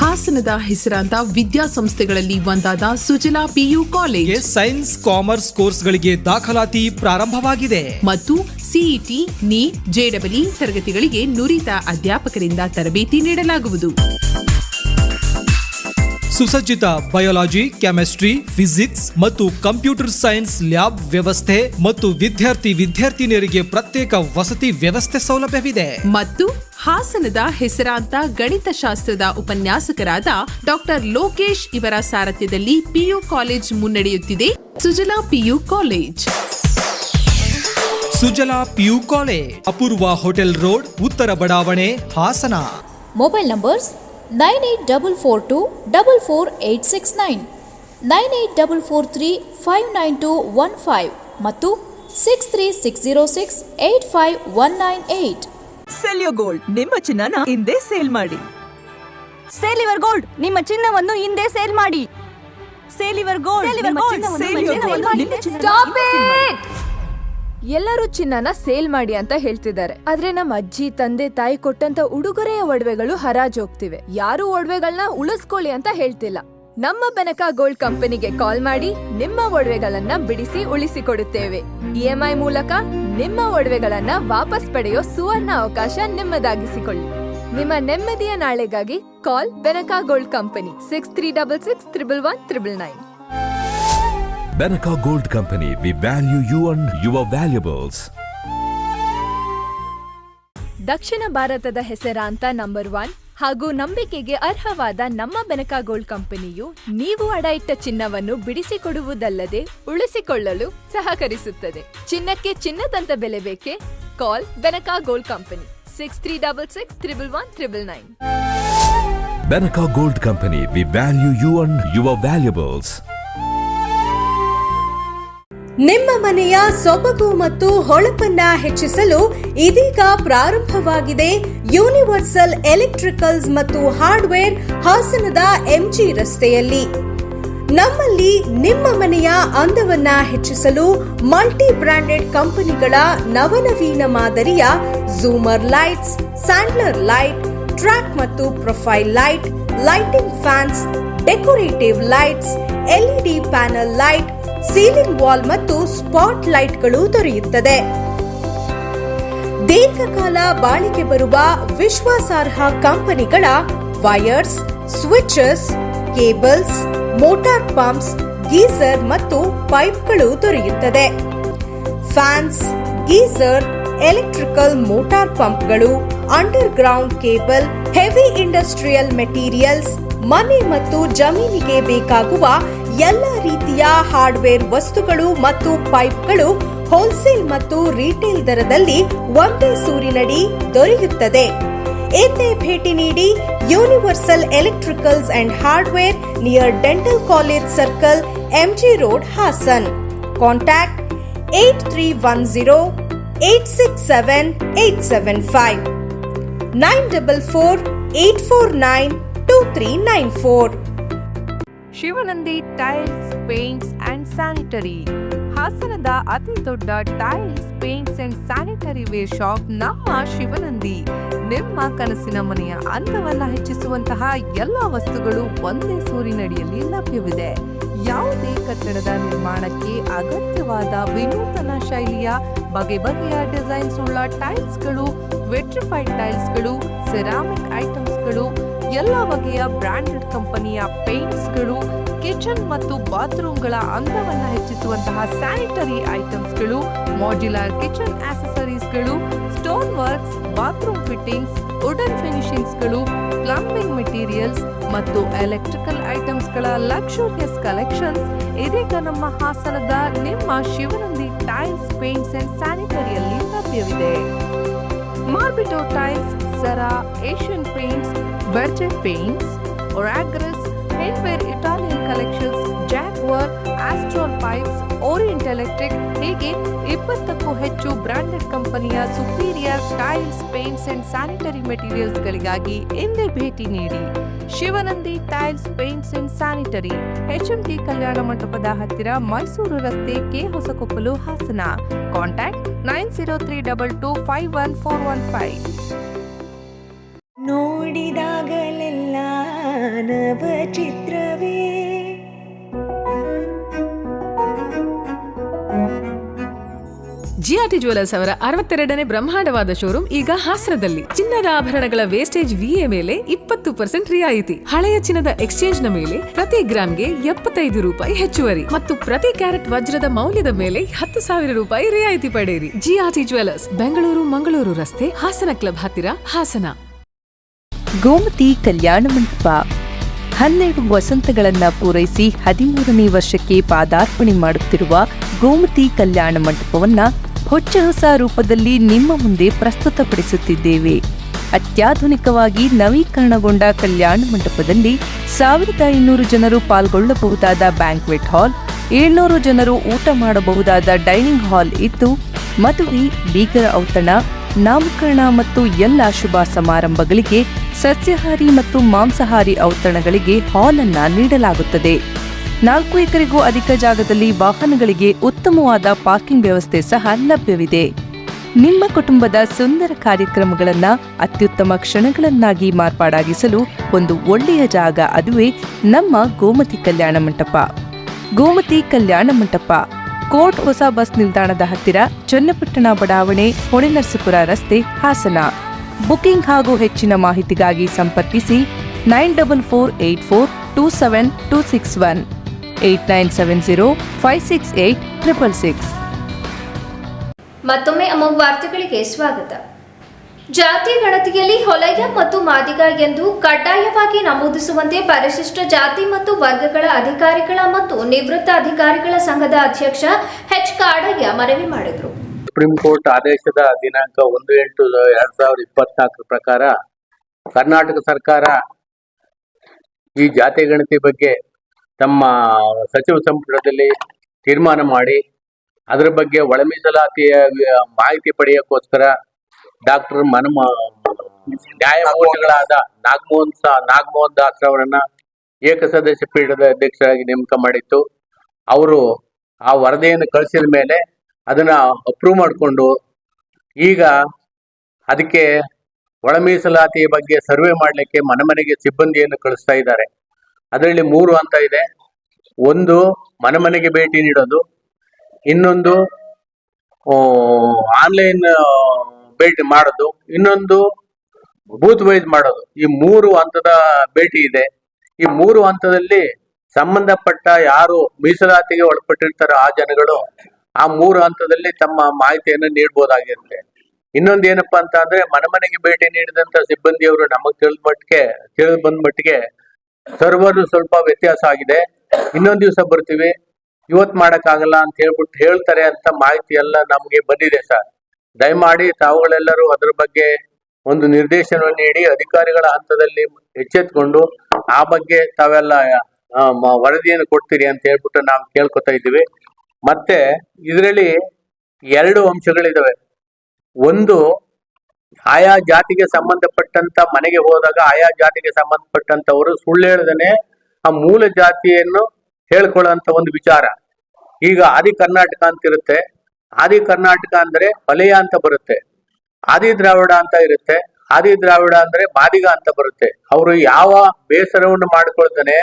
ಹಾಸನದ ಹೆಸರಾಂತ ವಿದ್ಯಾಸಂಸ್ಥೆಗಳಲ್ಲಿ ಒಂದಾದ Sujala PU college science commerce ಕೋರ್ಸ್ಗಳಿಗೆ ದಾಖಲಾತಿ ಪ್ರಾರಂಭವಾಗಿದೆ ಮತ್ತು CET, NEET, JEE ತರಗತಿಗಳಿಗೆ ನುರಿತ ಅಧ್ಯಾಪಕರಿಂದ ತರಬೇತಿ ನೀಡಲಾಗುವುದು. ಸುಸಜ್ಜಿತ ಬಯಾಲಜಿ, ಕೆಮಿಸ್ಟ್ರಿ, ಫಿಸಿಕ್ಸ್ ಮತ್ತು ಕಂಪ್ಯೂಟರ್ ಸೈನ್ಸ್ ಲ್ಯಾಬ್ ವ್ಯವಸ್ಥೆ ಮತ್ತು ವಿದ್ಯಾರ್ಥಿನಿಯರಿಗೆ ಪ್ರತ್ಯೇಕ ವಸತಿ ವ್ಯವಸ್ಥೆ ಸೌಲಭ್ಯವಿದೆ. ಮತ್ತು ಹಾಸನದ ಹೆಸರಾಂತ ಗಣಿತಶಾಸ್ತ್ರದ ಉಪನ್ಯಾಸಕರಾದ ಡಾಕ್ಟರ್ ಲೋಕೇಶ್ ಇವರ ಸಾರಥ್ಯದಲ್ಲಿ PU ಕಾಲೇಜ್ ಮುನ್ನಡೆಯುತ್ತಿದೆ. Sujala PU college. Sujala PU college, Apoorva hotel road, ಉತ್ತರ ಬಡಾವಣೆ, ಹಾಸನ. ಮೊಬೈಲ್ ನಂಬರ್ಸ್ 9844244869, 9844359215 ಮತ್ತು 6360685198. ಸೆಲ್ಯೋ ಗೋಲ್ಡ್, ನಿಮ್ಮ ಚಿನ್ನನ ಹಿಂದೆ ಸೇಲ್ ಮಾಡಿ. ಸೇಲಿವರ್ ಗೋಲ್ಡ್, ನಿಮ್ಮ ಚಿನ್ನವನ್ನು ಹಿಂದೆ ಸೇಲ್ ಮಾಡಿ. ಸೇಲಿವರ್ ಗೋಲ್ಡ್, ಎಲ್ಲರೂ ಚಿನ್ನನ ಸೇಲ್ ಮಾಡಿ ಅಂತ ಹೇಳ್ತಿದ್ದಾರೆ. ಆದ್ರೆ ನಮ್ಮ ಅಜ್ಜಿ, ತಂದೆ, ತಾಯಿ ಕೊಟ್ಟಂತ ಉಡುಗೊರೆಯ ಒಡವೆಗಳು ಹರಾಜು ಹೋಗ್ತಿವೆ. ಯಾರು ಒಡವೆಗಳನ್ನ ಉಳಿಸ್ಕೊಳ್ಳಿ ಅಂತ ಹೇಳ್ತಿಲ್ಲ. ನಮ್ಮ ಬೆನಕ ಗೋಲ್ಡ್ ಕಂಪನಿಗೆ ಕಾಲ್ ಮಾಡಿ ನಿಮ್ಮ ಒಡವೆಗಳನ್ನ ಬಿಡಿಸಿ ಉಳಿಸಿಕೊಡುತ್ತೇವೆ. EMI ಮೂಲಕ ನಿಮ್ಮ ಒಡವೆಗಳನ್ನ ವಾಪಸ್ ಪಡೆಯೋ ಸುವರ್ಣ ಅವಕಾಶ ನಿಮ್ಮದಾಗಿಸಿಕೊಳ್ಳಿ. ನಿಮ್ಮ ನೆಮ್ಮದಿಯ ನಾಳೆಗಾಗಿ ಕಾಲ್ Benaka gold company 6366 111 999. Benaka Gold Company, we value you and your valuables. ದಕ್ಷಿಣ ಭಾರತದ ಹೆಸರಾಂತ ನಂಬರ್ 1 ಹಾಗೂ ನಂಬಿಕೆಗೆ ಅರ್ಹವಾದ ನಮ್ಮ ಬೆನಕ ಗೋಲ್ಡ್ ಕಂಪನಿಯು ನೀವು ಅಡ ಇಟ್ಟ ಚಿನ್ನವನ್ನು ಬಿಡಿಸಿಕೊಡುವುದಲ್ಲದೆ ಉಳಿಸಿಕೊಳ್ಳಲು ಸಹಕರಿಸುತ್ತದೆ. ಚಿನ್ನಕ್ಕೆ ಚಿನ್ನದಂತ ಬೆಲೆ ಬೇಕೆ? ಕಾಲ್ Benaka gold company 6366 111 999. Benaka Gold Company, we value you and your valuables. ನಿಮ್ಮ ಮನೆಯ ಸೊಬಗು ಮತ್ತು ಹೊಳಪನ್ನ ಹೆಚ್ಚಿಸಲು ಇದೀಗ ಪ್ರಾರಂಭವಾಗಿದೆ ಯೂನಿವರ್ಸಲ್ ಎಲೆಕ್ಟ್ರಿಕಲ್ಸ್ ಮತ್ತು ಹಾರ್ಡ್ವೇರ್, ಹಾಸನದ MG ರಸ್ತೆಯಲ್ಲಿ. ನಮ್ಮಲ್ಲಿ ನಿಮ್ಮ ಮನೆಯ ಅಂದವನ್ನ ಹೆಚ್ಚಿಸಲು ಮಲ್ಟಿ ಬ್ರಾಂಡೆಡ್ ಕಂಪನಿಗಳ ನವನವೀನ ಮಾದರಿಯ ಝೂಮರ್ ಲೈಟ್ಸ್, ಸ್ಯಾಂಡ್ಲರ್ ಲೈಟ್, ಟ್ರ್ಯಾಕ್ ಮತ್ತು profile light, lighting fans, decorative lights, LED panel light, ceiling wall ಮತ್ತು ಸ್ಪಾಟ್ ಲೈಟ್ಗಳು ದೊರೆಯುತ್ತದೆ. ದೀರ್ಘಕಾಲ ಬಾಳಿಕೆ ಬರುವ ವಿಶ್ವಾಸಾರ್ಹ ಕಂಪನಿಗಳ wires, switches, cables, motor pumps, geyser ಮತ್ತು ಪೈಪ್ಗಳು ದೊರೆಯುತ್ತದೆ. ಫ್ಯಾನ್ಸ್, ಗೀಸರ್, ಎಲೆಕ್ಟ್ರಿಕಲ್ ಮೋಟಾರ್ ಪಂಪ್ಗಳು, underground cable, heavy industrial materials, ಮನೆ ಮತ್ತು ಜಮೀನಿಗೆ ಬೇಕಾಗುವ ಎಲ್ಲ ರೀತಿಯ ಹಾರ್ಡ್ವೇರ್ ವಸ್ತುಗಳು ಮತ್ತು ಪೈಪ್ಗಳು ಹೋಲ್ಸೇಲ್ ಮತ್ತು ರಿಟೇಲ್ ದರದಲ್ಲಿ ಒಂದೇ ಸೂರಿನಡಿ ದೊರೆಯುತ್ತದೆ. ಎಂದೇ ಭೇಟಿ ನೀಡಿ universal electricals and hardware, near dental college circle, MG road, Hassan. Contact 8310 867 875 944 849 2394. Shivanandi tiles, paints and sanitary, ಹಾಸನದ ಅತಿ ದೊಡ್ಡ tiles, paints and sanitary ware shop ನಮ್ಮ ಶಿವನಂದಿ. ನಿಮ್ಮ ಕನಸಿನ ಮನೆಯ ಅಂದವನ್ನ ಹೆಚ್ಚಿಸುವಂತಹ ಎಲ್ಲ ವಸ್ತುಗಳು ಒಂದೇ ಸೂರಿನಡಿಯಲ್ಲಿ ಲಭ್ಯವಿದೆ. ಯಾವುದೇ ಕಟ್ಟಡದ ನಿರ್ಮಾಣಕ್ಕೆ ಅಗತ್ಯವಾದ ವಿನೂತನ ಶೈಲಿಯ ಬಗೆ ಬಗೆಯ ಡಿಸೈನ್ಸ್ ಉಳ್ಳ ಟೈಲ್ಸ್ಗಳು, ವೆಟ್ರಿಫೈಡ್ ಟೈಲ್ಸ್ಗಳು, ಸೆರಾಮಿಕ್ ಐಟಮ್ಸ್ಗಳು, ಎಲ್ಲ ಬಗೆಯ ಬ್ರಾಂಡೆಡ್ ಕಂಪನಿಯ ಪೇಂಟ್ಸ್ಗಳು, ಕಿಚನ್ ಮತ್ತು ಬಾತ್ರೂಮ್ಗಳ ಅಂದವನ್ನು ಹೆಚ್ಚಿಸುವಂತಹ ಸ್ಯಾನಿಟರಿ ಐಟಮ್ಸ್ಗಳು, ಮಾಡ್ಯುಲರ್ ಕಿಚನ್ ಆಕ್ಸೆಸರೀಸ್ಗಳು, stone works, bathroom fittings, wooden ಫಿನಿಶಿಂಗ್ಸ್ಗಳು, ಪ್ಲಂಬಿಂಗ್ ಮೆಟೀರಿಯಲ್ಸ್ ಮತ್ತು ಎಲೆಕ್ಟ್ರಿಕಲ್ ಐಟಮ್ಸ್ಗಳ ಲಕ್ಸುರಿಯಸ್ ಕಲೆಕ್ಷನ್ಸ್ ಇದೀಗ ನಮ್ಮ ಹಾಸನದ ನಿಮ್ಮ ಶಿವನಂದಿ ಟೈಲ್ಸ್, ಪೇಂಟ್ಸ್ ಅಂಡ್ ಸ್ಯಾನಿಟರಿಯಲ್ಲಿ ಲಭ್ಯವಿದೆ. Marbito Tiles, Zara, Asian Paints, Berger Paints, Oragris, Paintware Italian Collections, Jaguar, Astral Pipes, Orient Electric ಹೀಗೆ 20ಕ್ಕೂ ಹೆಚ್ಚು ಬ್ರಾಂಡೆಡ್ ಕಂಪನಿಯ superior tiles, paints and sanitary ಮೆಟೀರಿಯಲ್ಸ್ಗಳಿಗಾಗಿ ಇಂದೇ ಭೇಟಿ ನೀಡಿ. Shivanandi tiles, paints and sanitary, HMT ಕಲ್ಯಾಣ ಮಂಟಪದ ಹತ್ತಿರ, ಮೈಸೂರು ರಸ್ತೆ, ಕೆ ಹೊಸಕೊಪ್ಪಲು, ಹಾಸನ. ಕಾಂಟ್ಯಾಕ್ಟ್ 9032251415. ನೋಡಿದಾಗಲೆಲ್ಲ ನವ ಚಿತ್ರವೇ. ಜಿಆರ್ಟಿ ಜ್ಯುವೆಲರ್ಸ್ ಅವರ 62ನೇ ಬ್ರಹ್ಮಾಂಡವಾದ ಶೋರೂಮ್ ಈಗ ಹಾಸನದಲ್ಲಿ. ಚಿನ್ನದ ಆಭರಣಗಳ ವೇಸ್ಟೇಜ್ ವಿಎ ಮೇಲೆ 20% ರಿಯಾಯಿತಿ. ಹಳೆಯ ಚಿನ್ನದ ಎಕ್ಸ್ಚೇಂಜ್ ನ ಮೇಲೆ ಪ್ರತಿ ಗ್ರಾಮ್ಗೆ 75 ರೂಪಾಯಿ ಹೆಚ್ಚುವರಿ ಮತ್ತು ಪ್ರತಿ ಕ್ಯಾರೆಟ್ ವಜ್ರದ ಮೌಲ್ಯದ ಮೇಲೆ 10,000 ರೂಪಾಯಿ ರಿಯಾಯಿತಿ ಪಡೆಯಿರಿ. ಜಿಆರ್ಟಿ ಜ್ಯುವೆಲರ್ಸ್, ಬೆಂಗಳೂರು ಮಂಗಳೂರು ರಸ್ತೆ, ಹಾಸನ ಕ್ಲಬ್ ಹತ್ತಿರ, ಹಾಸನ. ಗೋಮತಿ ಕಲ್ಯಾಣ ಮಂಟಪ 12 ವಸಂತಗಳನ್ನು ಪೂರೈಸಿ 13ನೇ ವರ್ಷಕ್ಕೆ ಪಾದಾರ್ಪಣೆ ಮಾಡುತ್ತಿರುವ ಗೋಮತಿ ಕಲ್ಯಾಣ ಮಂಟಪವನ್ನ ಹೊಚ್ಚ ಹೊಸ ರೂಪದಲ್ಲಿ ನಿಮ್ಮ ಮುಂದೆ ಪ್ರಸ್ತುತಪಡಿಸುತ್ತಿದ್ದೇವೆ. ಅತ್ಯಾಧುನಿಕವಾಗಿ ನವೀಕರಣಗೊಂಡ ಕಲ್ಯಾಣ ಮಂಟಪದಲ್ಲಿ 1500 ಜನರು ಪಾಲ್ಗೊಳ್ಳಬಹುದಾದ ಬ್ಯಾಂಕ್ವೆಟ್ ಹಾಲ್, 700 ಜನರು ಊಟ ಮಾಡಬಹುದಾದ ಡೈನಿಂಗ್ ಹಾಲ್ ಇದ್ದು, ಮದುವೆ, ಬೀಗರ ಔತಣ, ನಾಮಕರಣ ಮತ್ತು ಎಲ್ಲ ಶುಭ ಸಮಾರಂಭಗಳಿಗೆ, ಸಸ್ಯಾಹಾರಿ ಮತ್ತು ಮಾಂಸಾಹಾರಿ ಔತಣಗಳಿಗೆ ಹಾಲ್ ಅನ್ನ ನೀಡಲಾಗುತ್ತದೆ. 4 ಎಕರೆಗೂ ಅಧಿಕ ಜಾಗದಲ್ಲಿ ವಾಹನಗಳಿಗೆ ಉತ್ತಮವಾದ ಪಾರ್ಕಿಂಗ್ ವ್ಯವಸ್ಥೆ ಸಹ ಲಭ್ಯವಿದೆ. ನಿಮ್ಮ ಕುಟುಂಬದ ಸುಂದರ ಕಾರ್ಯಕ್ರಮಗಳನ್ನು ಅತ್ಯುತ್ತಮ ಕ್ಷಣಗಳನ್ನಾಗಿ ಮಾರ್ಪಾಡಾಗಿಸಲು ಒಂದು ಒಳ್ಳೆಯ ಜಾಗ, ಅದುವೇ ನಮ್ಮ ಗೋಮತಿ ಕಲ್ಯಾಣ ಮಂಟಪ. ಗೋಮತಿ ಕಲ್ಯಾಣ ಮಂಟಪ, ಕೋರ್ಟ್ ಹೊಸ ಬಸ್ ನಿಲ್ದಾಣದ ಹತ್ತಿರ, ಚನ್ನಪಟ್ಟಣ ಬಡಾವಣೆ, ಹೊಳೆನರಸೀಪುರ ರಸ್ತೆ, ಹಾಸನ. ಬುಕಿಂಗ್ ಹಾಗೂ ಹೆಚ್ಚಿನ ಮಾಹಿತಿಗಾಗಿ ಸಂಪರ್ಕಿಸಿ 9448427261, 8970568666. ಮತ್ತೊಮ್ಮೆ ಅಮೋಘ ವಾರ್ತೆಗಳಿಗೆ ಸ್ವಾಗತ. ಜಾತಿ ಗಣತಿಯಲ್ಲಿ ಹೊಲೆಯ ಮತ್ತು ಮಾದಿಗ ಎಂದು ಕಡ್ಡಾಯವಾಗಿ ನಮೂದಿಸುವಂತೆ ಪರಿಶಿಷ್ಟ ಜಾತಿ ಮತ್ತು ವರ್ಗಗಳ ಅಧಿಕಾರಿಗಳ ಮತ್ತು ನಿವೃತ್ತ ಅಧಿಕಾರಿಗಳ ಸಂಘದ ಅಧ್ಯಕ್ಷ ಎಚ್ ಕಾಡಯ್ಯ ಮನವಿ ಮಾಡಿದರು. ಸುಪ್ರೀಂ ಕೋರ್ಟ್ ಆದೇಶದ ದಿನಾಂಕ 1/8/2024 ಪ್ರಕಾರ ಕರ್ನಾಟಕ ಸರ್ಕಾರ ಈ ಜಾತಿ ಗಣತಿ ಬಗ್ಗೆ ತಮ್ಮ ಸಚಿವ ಸಂಪುಟದಲ್ಲಿ ತೀರ್ಮಾನ ಮಾಡಿ ಅದರ ಬಗ್ಗೆ ಒಳ ಮೀಸಲಾತಿಯ ಮಾಹಿತಿ ಪಡೆಯೋಕ್ಕೋಸ್ಕರ ಡಾಕ್ಟರ್ ನ್ಯಾಯಮೂರ್ತಿಗಳಾದ ನಾಗಮೋಹನ್ ದಾಸ್ ಅವರನ್ನ ಏಕಸದಸ್ಯ ಪೀಠದ ಅಧ್ಯಕ್ಷರಾಗಿ ನೇಮಕ ಮಾಡಿತ್ತು. ಅವರು ಆ ವರದಿಯನ್ನು ಕಳಿಸಿದ ಮೇಲೆ ಅದನ್ನ ಅಪ್ರೂವ್ ಮಾಡಿಕೊಂಡು ಈಗ ಅದಕ್ಕೆ ಒಳ ಮೀಸಲಾತಿಯ ಬಗ್ಗೆ ಸರ್ವೆ ಮಾಡಲಿಕ್ಕೆ ಮನೆಗೆ ಸಿಬ್ಬಂದಿಯನ್ನು ಕಳಿಸ್ತಾ ಇದ್ದಾರೆ. ಅದರಲ್ಲಿ 3 ಹಂತ ಇದೆ. ಒಂದು ಮನೆಗೆ ಭೇಟಿ ನೀಡೋದು, ಇನ್ನೊಂದು ಆನ್ಲೈನ್ ಭೇಟಿ ಮಾಡೋದು, ಇನ್ನೊಂದು ಬೂತ್ ವೈಸ್ ಮಾಡೋದು. ಈ 3 ಹಂತದ ಭೇಟಿ ಇದೆ. ಈ 3 ಹಂತದಲ್ಲಿ ಸಂಬಂಧಪಟ್ಟ ಯಾರು ಮೀಸಲಾತಿಗೆ ಒಳಪಟ್ಟಿರ್ತಾರೋ ಆ ಜನಗಳು ಆ 3 ಹಂತದಲ್ಲಿ ತಮ್ಮ ಮಾಹಿತಿಯನ್ನು ನೀಡಬಹುದಾಗಿರುತ್ತೆ. ಇನ್ನೊಂದು ಏನಪ್ಪಾ ಅಂತ ಅಂದ್ರೆ ಮನೆಗೆ ಭೇಟಿ ನೀಡಿದಂತ ಸಿಬ್ಬಂದಿಯವರು ನಮಗೆ ತಿಳಿದು ಬಂದ ಮಟ್ಟಿಗೆ ಸರ್ವರ್ ಸ್ವಲ್ಪ ವ್ಯತ್ಯಾಸ ಆಗಿದೆ, ಇನ್ನೊಂದು ದಿವಸ ಬರ್ತೀವಿ, ಇವತ್ತು ಮಾಡಕ್ಕಾಗಲ್ಲ ಅಂತ ಹೇಳ್ತಾರೆ ಅಂತ ಮಾಹಿತಿ ಎಲ್ಲ ನಮ್ಗೆ ಬಂದಿದೆ ಸರ್. ದಯಮಾಡಿ ತಾವುಗಳೆಲ್ಲರೂ ಅದರ ಬಗ್ಗೆ ಒಂದು ನಿರ್ದೇಶನವನ್ನು ನೀಡಿ ಅಧಿಕಾರಿಗಳ ಹಂತದಲ್ಲಿ ಎಚ್ಚೆತ್ಕೊಂಡು ಆ ಬಗ್ಗೆ ತಾವೆಲ್ಲ ವರದಿಯನ್ನು ಕೊಡ್ತೀರಿ ಅಂತ ಹೇಳ್ಬಿಟ್ಟು ನಾವು ಕೇಳ್ಕೊತಾ ಇದ್ದೀವಿ. ಮತ್ತೆ ಇದರಲ್ಲಿ 2 ಅಂಶಗಳಿದಾವೆ. ಒಂದು, ಆಯಾ ಜಾತಿಗೆ ಸಂಬಂಧಪಟ್ಟಂತ ಮನೆಗೆ ಹೋದಾಗ ಆಯಾ ಜಾತಿಗೆ ಸಂಬಂಧಪಟ್ಟಂತವರು ಸುಳ್ಳು ಹೇಳದೇನೆ ಆ ಮೂಲ ಜಾತಿಯನ್ನು ಹೇಳ್ಕೊಳ್ಳುವಂತ ಒಂದು ವಿಚಾರ. ಈಗ ಆದಿ ಕರ್ನಾಟಕ ಅಂತ ಇರುತ್ತೆ. ಆದಿ ಕರ್ನಾಟಕ ಅಂದ್ರೆ ವಲಯ ಅಂತ ಬರುತ್ತೆ, ಆದಿ ದ್ರಾವಿಡ ಅಂತ ಇರುತ್ತೆ, ಆದಿ ದ್ರಾವಿಡ ಅಂದ್ರೆ ಮಾದಿಗ ಅಂತ ಬರುತ್ತೆ. ಅವರು ಯಾವ ಬೇಸರವನ್ನು ಮಾಡ್ಕೊಳ್ತಾನೆ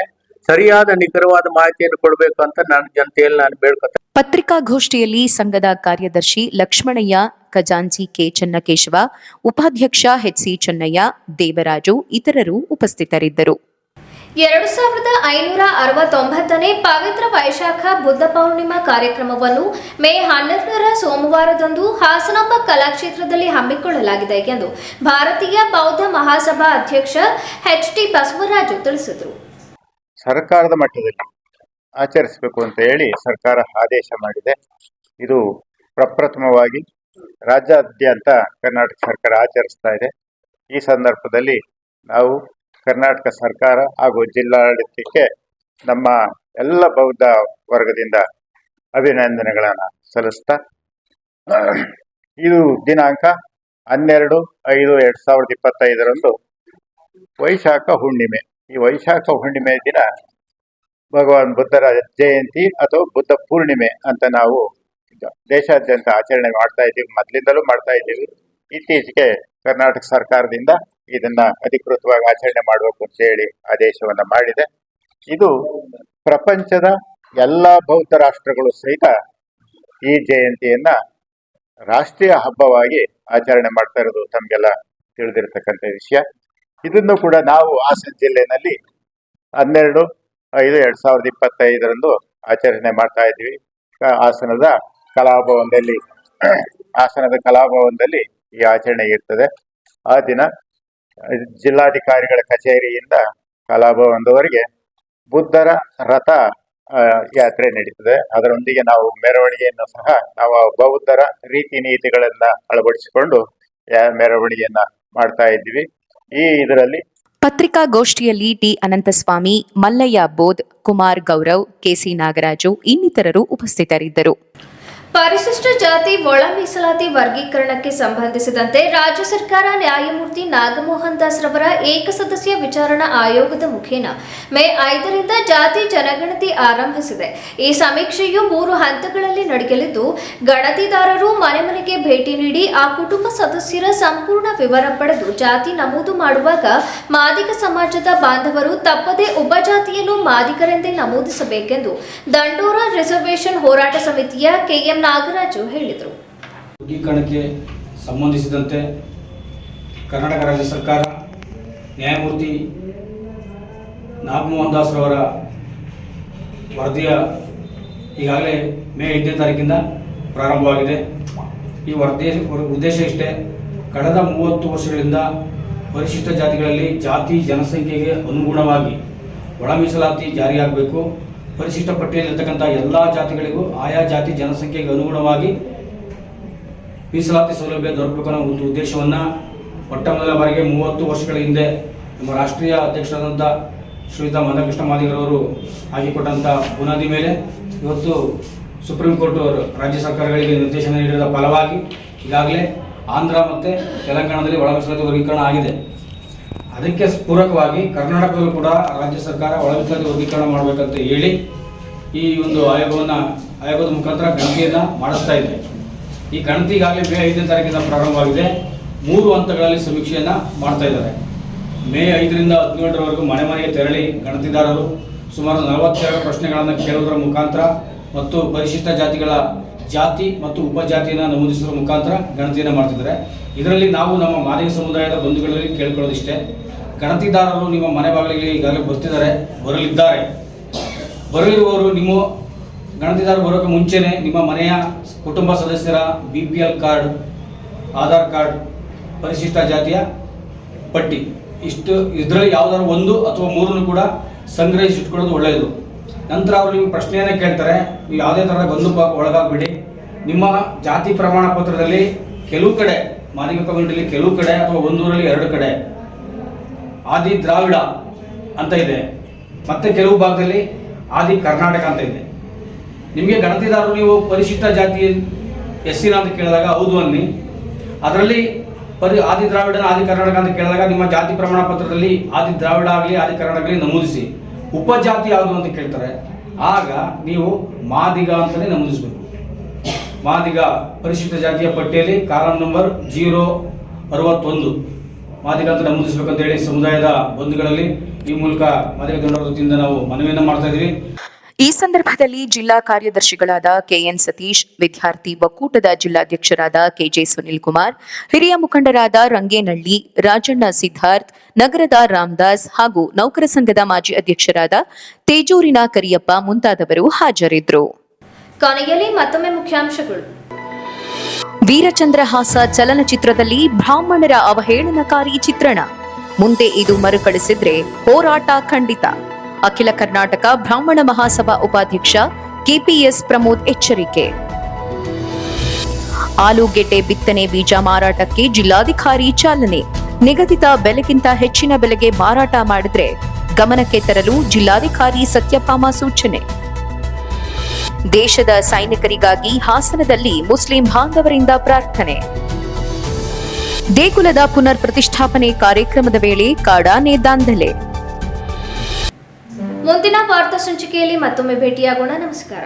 ಸರಿಯಾದ ನಿಖರವಾದ ಮಾಹಿತಿಯನ್ನು ಕೊಡಬೇಕು ಅಂತ ನಾನು ಜನತೆಯಲ್ಲಿ ನಾನು ಬೇಡ್ಕೊತೇನೆ. ಪತ್ರಿಕಾಗೋಷ್ಠಿಯಲ್ಲಿ ಸಂಘದ ಕಾರ್ಯದರ್ಶಿ ಲಕ್ಷ್ಮಣಯ್ಯ, ಖಜಾಂಚಿ ಕೆ ಚನ್ನಕೇಶವ, ಉಪಾಧ್ಯಕ್ಷ ಎಚ್.ಸಿ. ಚೆನ್ನಯ್ಯ, ದೇವರಾಜು ಇತರರು ಉಪಸ್ಥಿತರಿದ್ದರು. 2569ನೇ ಪವಿತ್ರ ವೈಶಾಖ ಬುದ್ಧ ಪೌರ್ಣಿಮಾ ಕಾರ್ಯಕ್ರಮವನ್ನು ಮೇ 12ರ ಸೋಮವಾರದಂದು ಹಾಸನಾಂಬ ಕಲಾಕ್ಷೇತ್ರದಲ್ಲಿ ಹಮ್ಮಿಕೊಳ್ಳಲಾಗಿದೆ ಎಂದು ಭಾರತೀಯ ಬೌದ್ಧ ಮಹಾಸಭಾ ಅಧ್ಯಕ್ಷ ಎಚ್.ಟಿ. ಬಸವರಾಜು ತಿಳಿಸಿದರು. ಸರ್ಕಾರದ ಮಟ್ಟದಲ್ಲಿ ಆಚರಿಸಬೇಕು ಅಂತ ಹೇಳಿ ಸರ್ಕಾರ ಆದೇಶ ಮಾಡಿದೆ. ಇದು ಪ್ರಪ್ರಥಮವಾಗಿ ರಾಜ್ಯಾದ್ಯಂತ ಕರ್ನಾಟಕ ಸರ್ಕಾರ ಆಚರಿಸ್ತಾ ಇದೆ. ಈ ಸಂದರ್ಭದಲ್ಲಿ ನಾವು ಕರ್ನಾಟಕ ಸರ್ಕಾರ ಹಾಗೂ ಜಿಲ್ಲಾಡಳಿತಕ್ಕೆ ನಮ್ಮ ಎಲ್ಲ ಬೌದ್ಧ ವರ್ಗದಿಂದ ಅಭಿನಂದನೆಗಳನ್ನು ಸಲ್ಲಿಸ್ತಾ, ಇದು ದಿನಾಂಕ 12/5/2025 ವೈಶಾಖ ಹುಣ್ಣಿಮೆ. ಈ ವೈಶಾಖ ಹುಣ್ಣಿಮೆ ದಿನ ಭಗವಾನ್ ಬುದ್ಧರ ಜಯಂತಿ ಅಥವಾ ಬುದ್ಧ ಪೂರ್ಣಿಮೆ ಅಂತ ನಾವು ದೇಶಾದ್ಯಂತ ಆಚರಣೆ ಮಾಡ್ತಾ ಇದ್ದೀವಿ. ಮೊದಲಿಂದಲೂ ಮಾಡ್ತಾ ಇದ್ದೀವಿ. ಇತ್ತೀಚೆಗೆ ಕರ್ನಾಟಕ ಸರ್ಕಾರದಿಂದ ಇದನ್ನ ಅಧಿಕೃತವಾಗಿ ಆಚರಣೆ ಮಾಡಬೇಕು ಅಂತ ಹೇಳಿ ಆದೇಶವನ್ನ ಮಾಡಿದೆ. ಇದು ಪ್ರಪಂಚದ ಎಲ್ಲ ಬೌದ್ಧ ರಾಷ್ಟ್ರಗಳು ಸಹಿತ ಈ ಜಯಂತಿಯನ್ನ ರಾಷ್ಟ್ರೀಯ ಹಬ್ಬವಾಗಿ ಆಚರಣೆ ಮಾಡ್ತಾ ಇರೋದು ತಮಗೆಲ್ಲ ತಿಳಿದಿರತಕ್ಕಂಥ ವಿಷಯ. ಇದನ್ನು ಕೂಡ ನಾವು ಹಾಸನ ಜಿಲ್ಲೆಯಲ್ಲಿ 12/5/2025 ಆಚರಣೆ ಮಾಡ್ತಾ ಇದ್ದೀವಿ. ಹಾಸನದ ಕಲಾಭವನದಲ್ಲಿ ಈ ಆಚರಣೆ ಇರ್ತದೆ. ಆ ದಿನ ಜಿಲ್ಲಾಧಿಕಾರಿಗಳ ಕಚೇರಿಯಿಂದ ಕಲಾಭವನದವರೆಗೆ ಬುದ್ಧರ ರಥ ಯಾತ್ರೆ ನಡೀತದೆ. ಅದರೊಂದಿಗೆ ನಾವು ಮೆರವಣಿಗೆಯನ್ನು ಸಹ ನಾವು ಬೌದ್ಧರ ರೀತಿ ನೀತಿಗಳನ್ನ ಅಳವಡಿಸಿಕೊಂಡು ಮೆರವಣಿಗೆಯನ್ನ ಮಾಡ್ತಾ ಇದ್ದೀವಿ. ಇದರಲ್ಲಿ ಪತ್ರಿಕಾಗೋಷ್ಠಿಯಲ್ಲಿ ಟಿ ಅನಂತಸ್ವಾಮಿ, ಮಲ್ಲಯ್ಯ ಬೋಧ್, ಕುಮಾರ್ ಗೌರವ್, ಕೆಸಿ ನಾಗರಾಜು ಇನ್ನಿತರರು ಉಪಸ್ಥಿತರಿದ್ದರು. ಪರಿಶಿಷ್ಟ ಜಾತಿ ಒಳ ಮೀಸಲಾತಿ ವರ್ಗೀಕರಣಕ್ಕೆ ಸಂಬಂಧಿಸಿದಂತೆ ರಾಜ್ಯ ಸರ್ಕಾರ ನ್ಯಾಯಮೂರ್ತಿ ನಾಗಮೋಹನ್ ದಾಸ್ ರವರ ಏಕಸದಸ್ಯ ವಿಚಾರಣಾ ಆಯೋಗದ ಮುಖೇನ ಮೇ 5ರಿಂದ ಜಾತಿ ಜನಗಣತಿ ಆರಂಭಿಸಿದೆ. ಈ ಸಮೀಕ್ಷೆಯು 3 ಹಂತಗಳಲ್ಲಿ ನಡೆಯಲಿದ್ದು, ಗಣತಿದಾರರು ಮನೆ ಮನೆಗೆ ಭೇಟಿ ನೀಡಿ ಆ ಕುಟುಂಬ ಸದಸ್ಯರ ಸಂಪೂರ್ಣ ವಿವರ ಪಡೆದು ಜಾತಿ ನಮೂದು ಮಾಡುವಾಗ ಮಾದಿಗ ಸಮಾಜದ ಬಾಂಧವರು ತಪ್ಪದೇ ಉಪಜಾತಿಯನ್ನು ಮಾದಿಗರೆಂದೇ ನಮೂದಿಸಬೇಕೆಂದು ದಂಡೋರ ರಿಸರ್ವೇಷನ್ ಹೋರಾಟ ಸಮಿತಿಯ ಕೆಎಂ ನಾಗರಾಜು ಹೇಳಿದರು. ವರ್ಗೀಕರಣಕ್ಕೆ ಸಂಬಂಧಿಸಿದಂತೆ ಕರ್ನಾಟಕ ರಾಜ್ಯ ಸರ್ಕಾರ ನ್ಯಾಯಮೂರ್ತಿ ನಾಗಮೋಹನ್ ದಾಸ್ ರವರ ವರದಿಯ ಈಗಾಗಲೇ ಮೇ 5ನೇ ತಾರೀಕಿಂದ ಪ್ರಾರಂಭವಾಗಿದೆ. ಈ ವರದಿಯ ಉದ್ದೇಶ ಇಷ್ಟೇ: ಕಳೆದ 30 ವರ್ಷಗಳಿಂದ ಪರಿಶಿಷ್ಟ ಜಾತಿಗಳಲ್ಲಿ ಜಾತಿ ಜನಸಂಖ್ಯೆಗೆ ಅನುಗುಣವಾಗಿ ಒಳ ಮೀಸಲಾತಿ ಜಾರಿಯಾಗಬೇಕು. ಪರಿಶಿಷ್ಟ ಪಟ್ಟಿಯಲ್ಲಿರ್ತಕ್ಕಂಥ ಎಲ್ಲ ಜಾತಿಗಳಿಗೂ ಆಯಾ ಜಾತಿ ಜನಸಂಖ್ಯೆಗೆ ಅನುಗುಣವಾಗಿ ಮೀಸಲಾತಿ ಸೌಲಭ್ಯ ದೊರಕಬೇಕು ಅನ್ನೋ ಒಂದು ಉದ್ದೇಶವನ್ನು ಮೊಟ್ಟ ಮೊದಲ ಬಾರಿಗೆ 30 ವರ್ಷಗಳ ಹಿಂದೆ ನಮ್ಮ ರಾಷ್ಟ್ರೀಯ ಅಧ್ಯಕ್ಷರಾದಂಥ ಶ್ರೀಯುತ ಮಂದಕೃಷ್ಣ ಮಾದಿಗರವರು ಹಾಕಿಕೊಟ್ಟಂಥ ಬುನಾದಿ ಮೇಲೆ ಇವತ್ತು ಸುಪ್ರೀಂ ಕೋರ್ಟ್ ರಾಜ್ಯ ಸರ್ಕಾರಗಳಿಗೆ ನಿರ್ದೇಶನ ನೀಡಿದ ಫಲವಾಗಿ ಈಗಾಗಲೇ ಆಂಧ್ರ ಮತ್ತು ತೆಲಂಗಾಣದಲ್ಲಿ ಒಳ ಮೀಸಲಾತಿ ವರ್ಗೀಕರಣ ಆಗಿದೆ. ಅದಕ್ಕೆ ಪೂರಕವಾಗಿ ಕರ್ನಾಟಕದಲ್ಲೂ ಕೂಡ ರಾಜ್ಯ ಸರ್ಕಾರ ಒಳ ಮೀಸಲಾತಿ ವರ್ಗೀಕರಣ ಮಾಡಬೇಕಂತ ಹೇಳಿ ಈ ಒಂದು ಆಯೋಗದ ಮುಖಾಂತರ ಗಣತಿಯನ್ನು ಮಾಡಿಸ್ತಾ ಇದೆ. ಈ ಗಣತಿ ಈಗಾಗಲೇ ಮೇ 5ನೇ ತಾರೀಕಿಂದ ಪ್ರಾರಂಭವಾಗಿದೆ. 3 ಹಂತಗಳಲ್ಲಿ ಸಮೀಕ್ಷೆಯನ್ನು ಮಾಡ್ತಾ ಇದ್ದಾರೆ. ಮೇ 5ರಿಂದ 17ರವರೆಗೂ ಮನೆ ಮನೆಗೆ ತೆರಳಿ ಗಣತಿದಾರರು ಸುಮಾರು 42 ಪ್ರಶ್ನೆಗಳನ್ನು ಕೇಳುವುದರ ಮುಖಾಂತರ ಮತ್ತು ಪರಿಶಿಷ್ಟ ಜಾತಿಗಳ ಜಾತಿ ಮತ್ತು ಉಪಜಾತಿಯನ್ನು ನಮೂದಿಸುವ ಮುಖಾಂತರ ಗಣತಿಯನ್ನು ಮಾಡ್ತಿದ್ದಾರೆ. ಇದರಲ್ಲಿ ನಾವು ನಮ್ಮ ಮಾದಿಗ ಸಮುದಾಯದ ಬಂಧುಗಳಲ್ಲಿ ಕೇಳ್ಕೊಳ್ಳೋದಿಷ್ಟೇ: ಗಣತಿದಾರರು ನಿಮ್ಮ ಮನೆ ಬಾಗಿಲಿಗೆ ಈಗಾಗಲೇ ಬರಲಿರುವವರು ನಿಮ್ಮ ಗಣತಿದಾರರು ಬರೋಕ್ಕೆ ಮುಂಚೆನೇ ನಿಮ್ಮ ಮನೆಯ ಕುಟುಂಬ ಸದಸ್ಯರ BPL ಕಾರ್ಡ್, ಆಧಾರ್ ಕಾರ್ಡ್, ಪರಿಶಿಷ್ಟ ಜಾತಿಯ ಪಟ್ಟಿ ಇದರಲ್ಲಿ ಯಾವುದಾದ್ರು 1 ಅಥವಾ 3 ಕೂಡ ಸಂಗ್ರಹಿಸಿಟ್ಕೊಳ್ಳೋದು ಒಳ್ಳೆಯದು. ನಂತರ ಅವರು ನಿಮಗೆ ಪ್ರಶ್ನೆಯನ್ನು ಕೇಳ್ತಾರೆ. ನೀವು ಯಾವುದೇ ಥರದ ಗೊಂದಲಕ್ಕೆ ಒಳಗಾಗಬೇಡಿ. ನಿಮ್ಮ ಜಾತಿ ಪ್ರಮಾಣ ಪತ್ರದಲ್ಲಿ ಕೆಲವು ಕಡೆ ಮಾದಿಗ ಕಮ್ಯುನಿಟಿಯಲ್ಲಿ ಕೆಲವು ಕಡೆ ಅಥವಾ 1 ಊರಲ್ಲಿ 2 ಕಡೆ ಆದಿ ದ್ರಾವಿಡ ಅಂತ ಇದೆ, ಮತ್ತೆ ಕೆಲವು ಭಾಗದಲ್ಲಿ ಆದಿ ಕರ್ನಾಟಕ ಅಂತ ಇದೆ. ನಿಮಗೆ ಗಣತಿದಾರರು ನೀವು ಪರಿಶಿಷ್ಟ ಜಾತಿ ಎಸ್ಸಿನ ಅಂತ ಕೇಳಿದಾಗ ಹೌದು ಅನ್ನಿ. ಅದರಲ್ಲಿ ಆದಿ ದ್ರಾವಿಡನ ಆದಿ ಕರ್ನಾಟಕ ಅಂತ ಕೇಳಿದಾಗ ನಿಮ್ಮ ಜಾತಿ ಪ್ರಮಾಣ ಪತ್ರದಲ್ಲಿ ಆದಿ ದ್ರಾವಿಡ ಆಗಲಿ ಆದಿ ಕರ್ನಾಟಕ ಆಗಲಿ ನಮೂದಿಸಿ. ಉಪಜಾತಿ ಯಾವುದು ಅಂತ ಕೇಳ್ತಾರೆ, ಆಗ ನೀವು ಮಾದಿಗ ಅಂತಲೇ ನಮೂದಿಸಬೇಕು. ಮಾದಿಗ ಪರಿಶಿಷ್ಟ ಜಾತಿಯ ಪಟ್ಟಿಯಲ್ಲಿ ಕಾಲಂ ನಂಬರ್ 061 ಮಾದಿಗ ಅಂತ ನಮೂದಿಸಬೇಕಂತ ಹೇಳಿ ಸಮುದಾಯದ ಬಂಧುಗಳಲ್ಲಿ ಈ ಮೂಲಕ ಮಾದಿಗ ದಂಡೋರ ವತಿಯಿಂದ ನಾವು ಮನವಿಯನ್ನು ಮಾಡ್ತಾ ಇದ್ದೀವಿ. ಈ ಸಂದರ್ಭದಲ್ಲಿ ಜಿಲ್ಲಾ ಕಾರ್ಯದರ್ಶಿಗಳಾದ ಕೆಎನ್ ಸತೀಶ್, ವಿದ್ಯಾರ್ಥಿ ಒಕ್ಕೂಟದ ಜಿಲ್ಲಾಧ್ಯಕ್ಷರಾದ ಕೆಜೆ ಸುನಿಲ್ ಕುಮಾರ್, ಹಿರಿಯ ಮುಖಂಡರಾದ ರಂಗೇನಹಳ್ಳಿ, ರಾಜಣ್ಣ ಸಿದ್ಧಾರ್ಥ್, ನಗರದ ರಾಮದಾಸ್ ಹಾಗೂ ನೌಕರ ಸಂಘದ ಮಾಜಿ ಅಧ್ಯಕ್ಷರಾದ ತೇಜೂರಿನ ಕರಿಯಪ್ಪ ಮುಂತಾದವರು ಹಾಜರಿದ್ದರು. ಕೊನೆಯಲ್ಲಿ ಮತ್ತೊಮ್ಮೆ ಮುಖ್ಯಾಂಶಗಳು. ವೀರಚಂದ್ರಹಾಸ ಚಲನಚಿತ್ರದಲ್ಲಿ ಬ್ರಾಹ್ಮಣರ ಅವಹೇಳನಕಾರಿ ಚಿತ್ರಣ. ಮುಂದೆ ಇದು ಮರುಕಳಿಸಿದ್ರೆ ಹೋರಾಟ ಖಂಡಿತ. ಅಖಿಲ ಕರ್ನಾಟಕ ಬ್ರಾಹ್ಮಣ ಮಹಾಸಭಾ ಉಪಾಧ್ಯಕ್ಷ ಕೆಪಿಎಸ್ ಪ್ರಮೋದ್ ಎಚ್ಚರಿಕೆ. ಆಲೂಗೆಡ್ಡೆ ಬಿತ್ತನೆ ಬೀಜ ಮಾರಾಟಕ್ಕೆ ಜಿಲ್ಲಾಧಿಕಾರಿ ಚಾಲನೆ. ನಿಗದಿತ ಬೆಲೆಗಿಂತ ಹೆಚ್ಚಿನ ಬೆಲೆಗೆ ಮಾರಾಟ ಮಾಡಿದ್ರೆ ಗಮನಕ್ಕೆ ತರಲು ಜಿಲ್ಲಾಧಿಕಾರಿ ಸತ್ಯಭಾಮ ಸೂಚನೆ. ದೇಶದ ಸೈನಿಕರಿಗಾಗಿ ಹಾಸನದಲ್ಲಿ ಮುಸ್ಲಿಂ ಬಾಂಧವರಿಂದ ಪ್ರಾರ್ಥನೆ. ದೇಗುಲದ ಪುನರ್ ಪ್ರತಿಷ್ಠಾಪನೆ ಕಾರ್ಯಕ್ರಮದ ವೇಳೆ ಕಾಡಾನೆ ದಾಂಧಲೆ. ಮುಂದಿನ ವಾರ್ತಾ ಸಂಚಿಕೆಯಲ್ಲಿ ಮತ್ತೊಮ್ಮೆ ಭೇಟಿಯಾಗೋಣ. ನಮಸ್ಕಾರ.